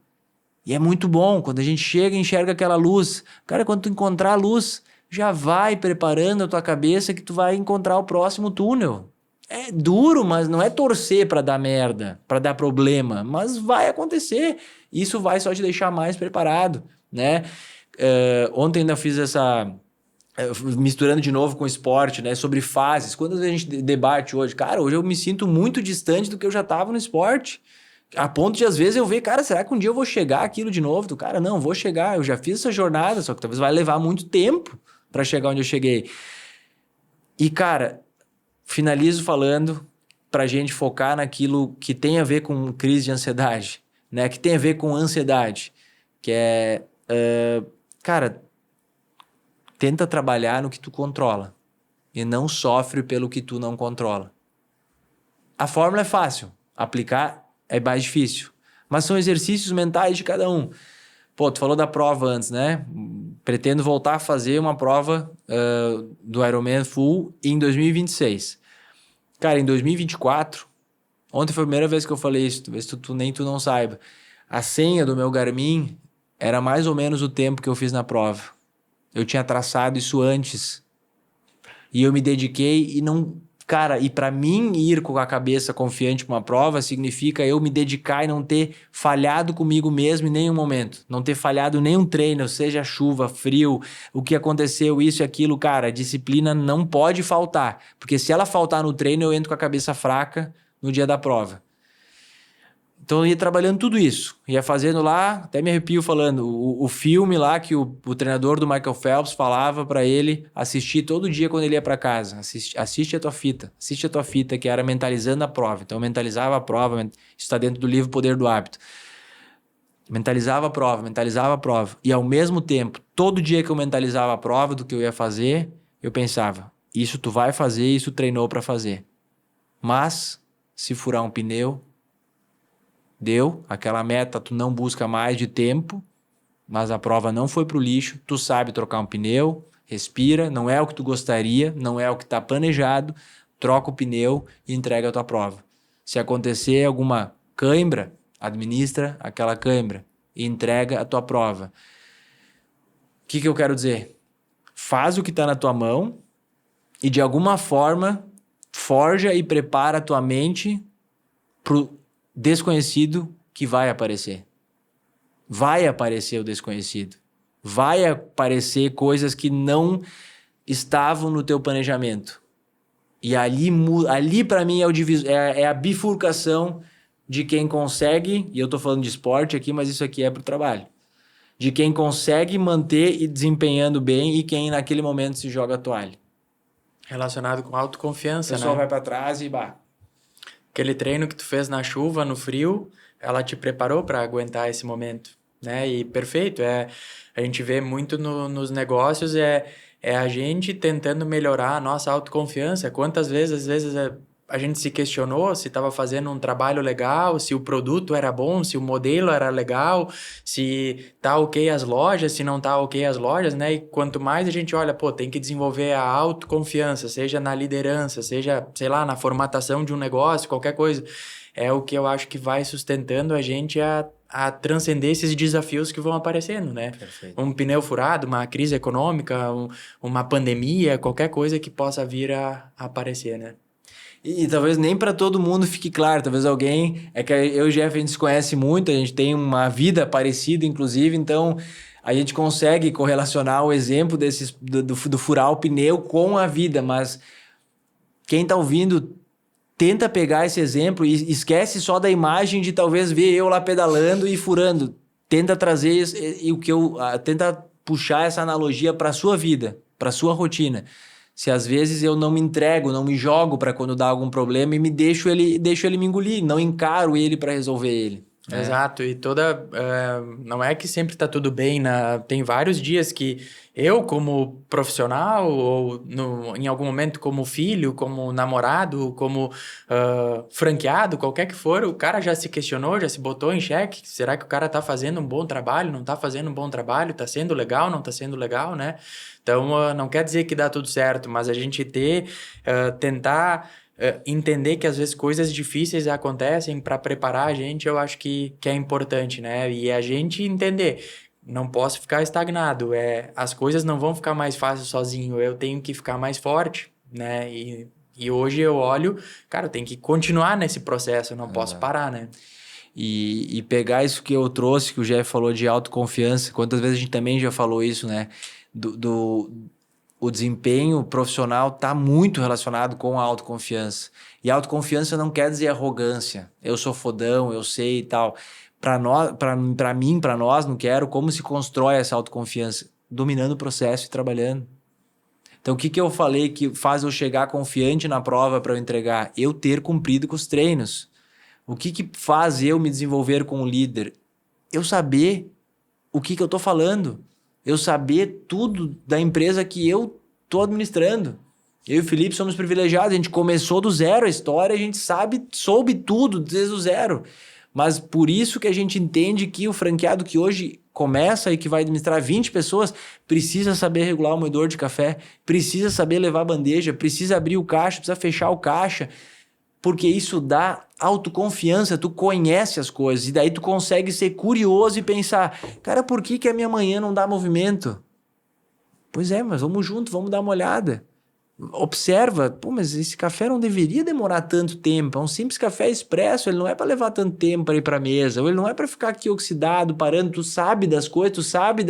E é muito bom, quando a gente chega e enxerga aquela luz. Cara, quando tu encontrar a luz, já vai preparando a tua cabeça que tu vai encontrar o próximo túnel. É duro, mas não é torcer para dar merda, para dar problema, mas vai acontecer. Isso vai só te deixar mais preparado, né? Ontem ainda fiz misturando de novo com esporte, né? Sobre fases. Quando a gente debate hoje, cara, hoje eu me sinto muito distante do que eu já estava no esporte. A ponto de, às vezes, eu ver, cara, será que um dia eu vou chegar aquilo de novo? Cara, não, vou chegar, eu já fiz essa jornada, só que talvez vai levar muito tempo para chegar onde eu cheguei. E, cara, finalizo falando pra gente focar naquilo que tem a ver com crise de ansiedade, né? Que tem a ver com ansiedade, que é, cara, tenta trabalhar no que tu controla e não sofre pelo que tu não controla. A fórmula é fácil, aplicar é mais difícil, mas são exercícios mentais de cada um. Pô, tu falou da prova antes, né? Pretendo voltar a fazer uma prova do Ironman Full em 2026. Cara, em 2024, ontem foi a primeira vez que eu falei isso, talvez nem tu não saiba. A senha do meu Garmin era mais ou menos o tempo que eu fiz na prova. Eu tinha traçado isso antes. E eu me dediquei e não... Cara, e para mim ir com a cabeça confiante para uma prova significa eu me dedicar e não ter falhado comigo mesmo em nenhum momento. Não ter falhado nenhum treino, seja chuva, frio, o que aconteceu, isso e aquilo. Cara, a disciplina não pode faltar. Porque se ela faltar no treino, eu entro com a cabeça fraca no dia da prova. Então eu ia trabalhando tudo isso, ia fazendo lá, até me arrepio falando, o filme lá que o treinador do Michael Phelps falava para ele assistir todo dia quando ele ia para casa. Assiste a tua fita, que era mentalizando a prova. Então eu mentalizava a prova, isso está dentro do livro Poder do Hábito. Mentalizava a prova. E ao mesmo tempo, todo dia que eu mentalizava a prova do que eu ia fazer, eu pensava, isso tu vai fazer, isso treinou para fazer. Mas, se furar um pneu... Deu, aquela meta tu não busca mais de tempo, mas a prova não foi pro lixo, tu sabe trocar um pneu, respira, não é o que tu gostaria, não é o que está planejado, troca o pneu e entrega a tua prova. Se acontecer alguma cãibra, administra aquela cãibra e entrega a tua prova. O que eu quero dizer? Faz o que está na tua mão e de alguma forma forja e prepara a tua mente pro desconhecido que vai aparecer. Vai aparecer o desconhecido. Vai aparecer coisas que não estavam no teu planejamento. E ali para mim é a bifurcação de quem consegue, e eu tô falando de esporte aqui, mas isso aqui é pro trabalho. De quem consegue manter e desempenhando bem e quem naquele momento se joga a toalha. Relacionado com autoconfiança, O pessoal né? vai para trás e bah. Aquele treino que tu fez na chuva, no frio, ela te preparou para aguentar esse momento. né? E perfeito, a gente vê muito nos negócios, é a gente tentando melhorar a nossa autoconfiança. Quantas vezes, às vezes, a gente se questionou se estava fazendo um trabalho legal, se o produto era bom, se o modelo era legal, se tá ok as lojas, se não tá ok as lojas, né? E quanto mais a gente olha, pô, tem que desenvolver a autoconfiança, seja na liderança, seja, sei lá, na formatação de um negócio, qualquer coisa. É o que eu acho que vai sustentando a gente a transcender esses desafios que vão aparecendo, né? Perfeito. Um pneu furado, uma crise econômica, uma pandemia, qualquer coisa que possa vir a aparecer, né? E talvez nem para todo mundo fique claro, talvez alguém... É que eu e o Jeff, a gente se conhece muito, a gente tem uma vida parecida, inclusive, então a gente consegue correlacionar o exemplo do furar o pneu com a vida, mas quem tá ouvindo tenta pegar esse exemplo e esquece só da imagem de talvez ver eu lá pedalando e furando. Tenta trazer tenta puxar essa analogia para sua vida, para sua rotina. Se às vezes eu não me entrego, não me jogo para quando dá algum problema e deixo ele me engolir, não encaro ele para resolver ele. Exato, e não é que sempre tá tudo bem, tem vários dias que eu, como profissional, ou em algum momento como filho, como namorado, como franqueado, qualquer que for, o cara já se questionou, já se botou em xeque, será que o cara tá fazendo um bom trabalho, não tá fazendo um bom trabalho, tá sendo legal, não tá sendo legal, né? Então, não quer dizer que dá tudo certo, mas a gente tentar entender que às vezes coisas difíceis acontecem para preparar a gente, eu acho que é importante, né? E a gente entender, não posso ficar estagnado, as coisas não vão ficar mais fáceis sozinho, eu tenho que ficar mais forte, né? E hoje eu olho, cara, eu tenho que continuar nesse processo, eu não posso parar, né? E pegar isso que eu trouxe, que o Jeff falou de autoconfiança, quantas vezes a gente também já falou isso, né? O desempenho profissional está muito relacionado com a autoconfiança. E a autoconfiança não quer dizer arrogância. Eu sou fodão, eu sei e tal. Para nós, não quero, como se constrói essa autoconfiança? Dominando o processo e trabalhando. Então, o que eu falei que faz eu chegar confiante na prova para eu entregar? Eu ter cumprido com os treinos. O que faz eu me desenvolver como líder? Eu saber o que eu estou falando. Eu saber tudo da empresa que eu estou administrando. Eu e o Felipe somos privilegiados. A gente começou do zero a história, a gente soube tudo desde o zero. Mas por isso que a gente entende que o franqueado que hoje começa e que vai administrar 20 pessoas precisa saber regular o moedor de café, precisa saber levar a bandeja, precisa abrir o caixa, precisa fechar o caixa. Porque isso dá autoconfiança, tu conhece as coisas e daí tu consegue ser curioso e pensar, cara, por que a minha manhã não dá movimento? Pois é, mas vamos junto, vamos dar uma olhada. Observa, pô, mas esse café não deveria demorar tanto tempo, é um simples café expresso, ele não é para levar tanto tempo para ir para a mesa, ou ele não é para ficar aqui oxidado, parando, tu sabe das coisas, tu sabe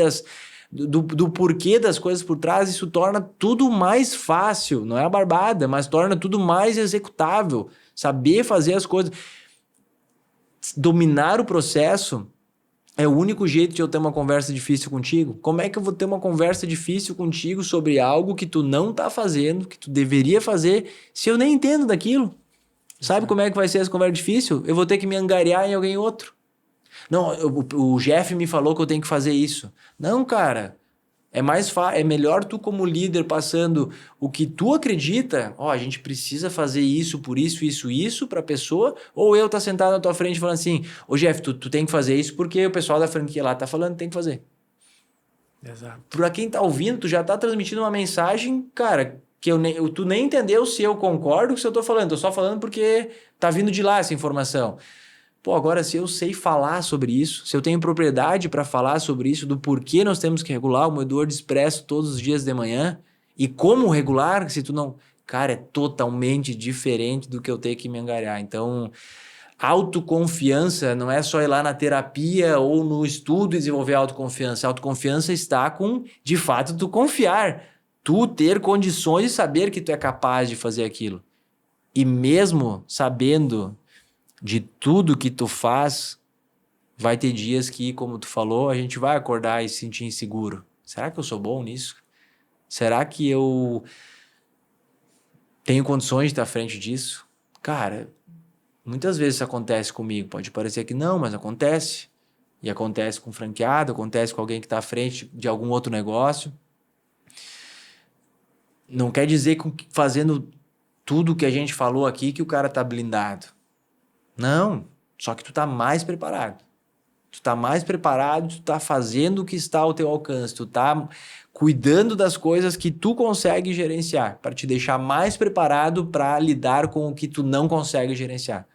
do porquê das coisas por trás, isso torna tudo mais fácil, não é a barbada, mas torna tudo mais executável. Saber fazer as coisas, dominar o processo é o único jeito de eu ter uma conversa difícil contigo. Como é que eu vou ter uma conversa difícil contigo sobre algo que tu não tá fazendo, que tu deveria fazer, se eu nem entendo daquilo? Sabe como é que vai ser essa conversa difícil? Eu vou ter que me angariar em alguém outro. Não, o Jeff me falou que eu tenho que fazer isso. Não, cara. É melhor tu como líder passando o que tu acredita, a gente precisa fazer isso por isso para a pessoa, ou eu tá sentado na tua frente falando assim, Jeff, tu tem que fazer isso porque o pessoal da franquia lá tá falando que tem que fazer. Exato. Pra quem tá ouvindo, tu já tá transmitindo uma mensagem, cara, que tu nem entendeu se eu concordo com o que eu tô falando, tô só falando porque tá vindo de lá essa informação. Pô, agora se eu sei falar sobre isso, se eu tenho propriedade para falar sobre isso, do porquê nós temos que regular o moedor de expresso todos os dias de manhã, e como regular, se tu não... Cara, é totalmente diferente do que eu ter que me angariar. Então, autoconfiança não é só ir lá na terapia ou no estudo e desenvolver autoconfiança. Autoconfiança está com, de fato, tu confiar. Tu ter condições de saber que tu é capaz de fazer aquilo. E mesmo sabendo de tudo que tu faz, vai ter dias que, como tu falou, a gente vai acordar e se sentir inseguro. Será que eu sou bom nisso? Será que eu tenho condições de estar à frente disso? Cara, muitas vezes isso acontece comigo. Pode parecer que não, mas acontece. E acontece com franqueado, acontece com alguém que está à frente de algum outro negócio. Não quer dizer que fazendo tudo que a gente falou aqui que o cara tá blindado. Não, só que tu tá mais preparado. Tu tá mais preparado, tu tá fazendo o que está ao teu alcance, tu tá cuidando das coisas que tu consegue gerenciar, para te deixar mais preparado para lidar com o que tu não consegue gerenciar.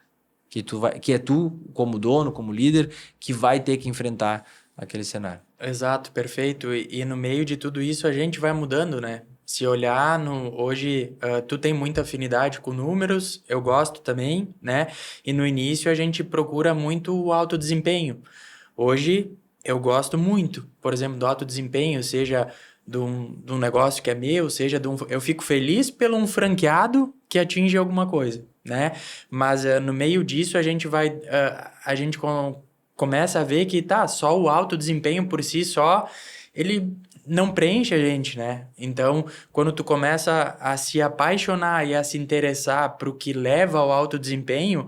Que é tu, como dono, como líder, que vai ter que enfrentar aquele cenário. Exato, perfeito. E no meio de tudo isso a gente vai mudando, né? Se olhar hoje, tu tem muita afinidade com números, eu gosto também, né? E no início a gente procura muito o alto desempenho. Hoje eu gosto muito, por exemplo, do alto desempenho, seja de um negócio que é meu, seja eu fico feliz pelo um franqueado que atinge alguma coisa, né? Mas no meio disso a gente começa a ver que só o alto desempenho por si só, ele não preenche a gente, né? Então, quando tu começa a se apaixonar e a se interessar pro que leva ao alto desempenho,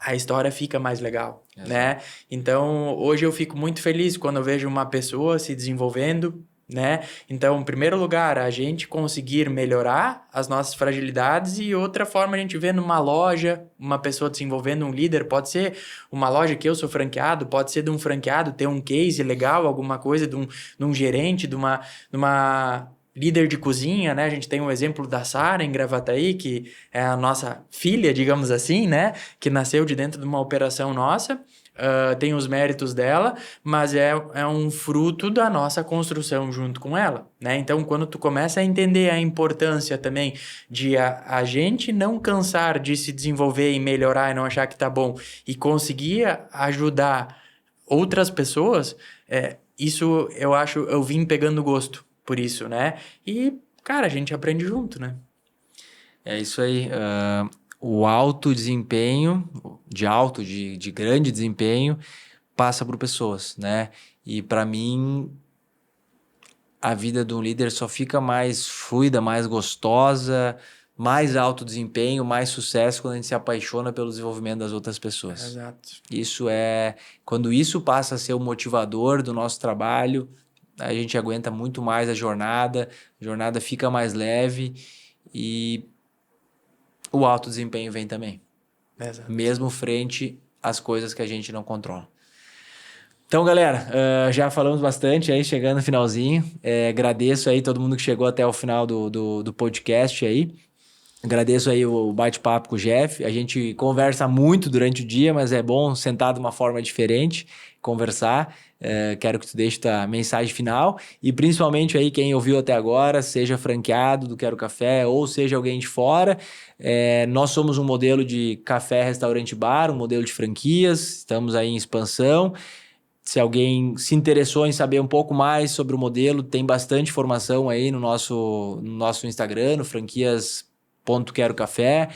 a história fica mais legal, né? Então, hoje eu fico muito feliz quando eu vejo uma pessoa se desenvolvendo, né? Então, em primeiro lugar, a gente conseguir melhorar as nossas fragilidades e outra forma a gente vê numa loja, uma pessoa desenvolvendo um líder, pode ser uma loja que eu sou franqueado, pode ser de um franqueado ter um case legal, alguma coisa de um gerente, de uma líder de cozinha, né? A gente tem um exemplo da Sara em Gravataí, que é a nossa filha, digamos assim, né? Que nasceu de dentro de uma operação nossa. Tem os méritos dela, mas é um fruto da nossa construção junto com ela, né? Então, quando tu começa a entender a importância também de a gente não cansar de se desenvolver e melhorar e não achar que tá bom e conseguir ajudar outras pessoas, isso eu vim pegando gosto por isso, né? E, cara, a gente aprende junto, né? É isso aí. O alto desempenho, de grande desempenho, passa por pessoas, né? E para mim, a vida de um líder só fica mais fluida, mais gostosa, mais alto desempenho, mais sucesso quando a gente se apaixona pelo desenvolvimento das outras pessoas. Exato. Quando isso passa a ser o motivador do nosso trabalho, a gente aguenta muito mais a jornada fica mais leve e o alto desempenho vem também. Exato. Mesmo frente às coisas que a gente não controla. Então, galera, já falamos bastante aí, chegando no finalzinho. Agradeço aí todo mundo que chegou até o final do podcast aí. Agradeço aí o bate-papo com o Jeff. A gente conversa muito durante o dia, mas é bom sentar de uma forma diferente, conversar. Quero que tu deixe tua mensagem final e principalmente aí quem ouviu até agora, seja franqueado do Quero Café ou seja alguém de fora, nós somos um modelo de café, restaurante, bar, um modelo de franquias, estamos aí em expansão. Se alguém se interessou em saber um pouco mais sobre o modelo, tem bastante informação aí no nosso Instagram, no franquias.quero café,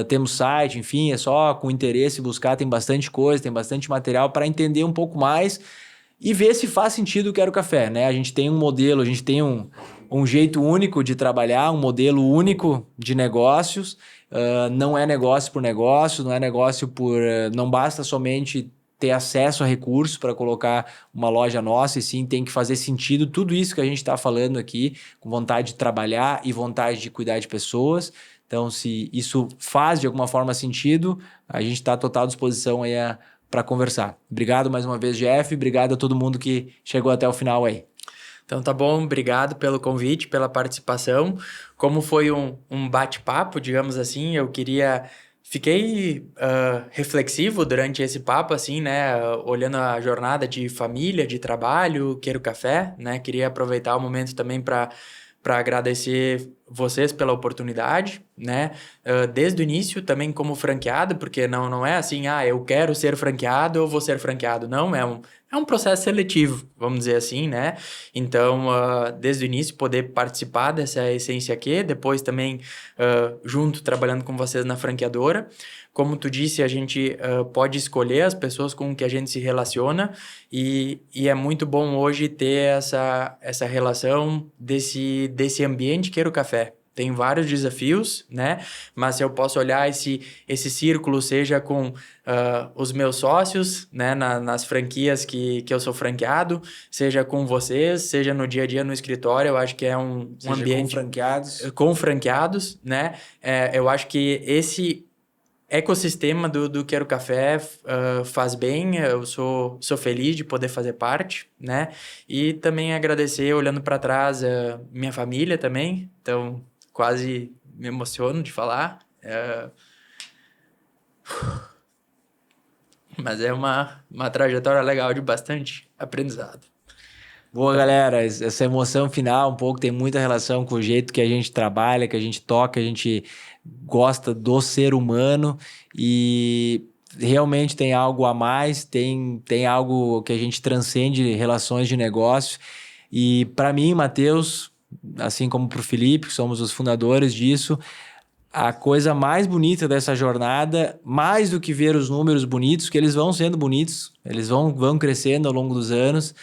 temos site, enfim, é só com interesse buscar, tem bastante coisa, tem bastante material para entender um pouco mais e ver se faz sentido o Quero Café, né? A gente tem um modelo, a gente tem um jeito único de trabalhar, um modelo único de negócios, não é negócio por negócio, não é negócio por... não basta somente ter acesso a recursos para colocar uma loja nossa, e sim tem que fazer sentido tudo isso que a gente está falando aqui, com vontade de trabalhar e vontade de cuidar de pessoas. Então, se isso faz de alguma forma sentido, a gente está à total disposição aí para conversar. Obrigado mais uma vez, Jeff. Obrigado a todo mundo que chegou até o final aí. Então tá bom, obrigado pelo convite, pela participação. Como foi um bate-papo, digamos assim, fiquei reflexivo durante esse papo, assim, né? Olhando a jornada de família, de trabalho, Quero Café, né? Queria aproveitar o momento também para agradecer vocês pela oportunidade, né? Desde o início também como franqueado, porque não é assim, eu quero ser franqueado, eu vou ser franqueado. Não, é um processo seletivo, vamos dizer assim, né? Então, desde o início, poder participar dessa Essência aqui, depois também junto, trabalhando com vocês na franqueadora. Como tu disse, a gente pode escolher as pessoas com que a gente se relaciona e é muito bom hoje ter essa relação desse ambiente Quero Café, tem vários desafios, né? Mas se eu posso olhar esse círculo, seja com os meus sócios, né? Nas franquias que eu sou franqueado, seja com vocês, seja no dia a dia no escritório, eu acho que é um ambiente... Com franqueados, né? Eu acho que esse ecossistema do Quero Café faz bem, eu sou feliz de poder fazer parte, né? E também agradecer, olhando para trás, minha família também, então quase me emociono de falar. Mas é uma trajetória legal de bastante aprendizado. Boa, galera, essa emoção final um pouco tem muita relação com o jeito que a gente trabalha, que a gente toca, a gente gosta do ser humano e realmente tem algo a mais, tem algo que a gente transcende relações de negócio. E para mim, Matheus, assim como para o Felipe, que somos os fundadores disso, a coisa mais bonita dessa jornada, mais do que ver os números bonitos, que eles vão sendo bonitos, eles vão crescendo ao longo dos anos,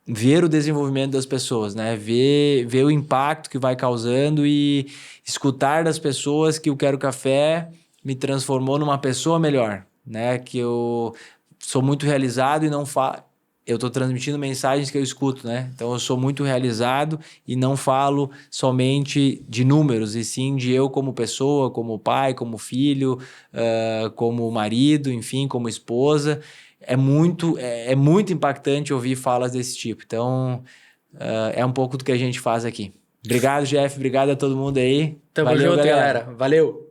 ver o desenvolvimento das pessoas, né? Ver o impacto que vai causando e escutar das pessoas que o Quero Café me transformou numa pessoa melhor, né? Que eu sou muito realizado e não eu estou transmitindo mensagens que eu escuto, né? Então eu sou muito realizado e não falo somente de números, e sim de eu como pessoa, como pai, como filho, como marido, enfim, como esposa. É muito impactante ouvir falas desse tipo. Então, é um pouco do que a gente faz aqui. Obrigado, Jeff. Obrigado a todo mundo aí. Tamo Valeu, junto, galera. Valeu!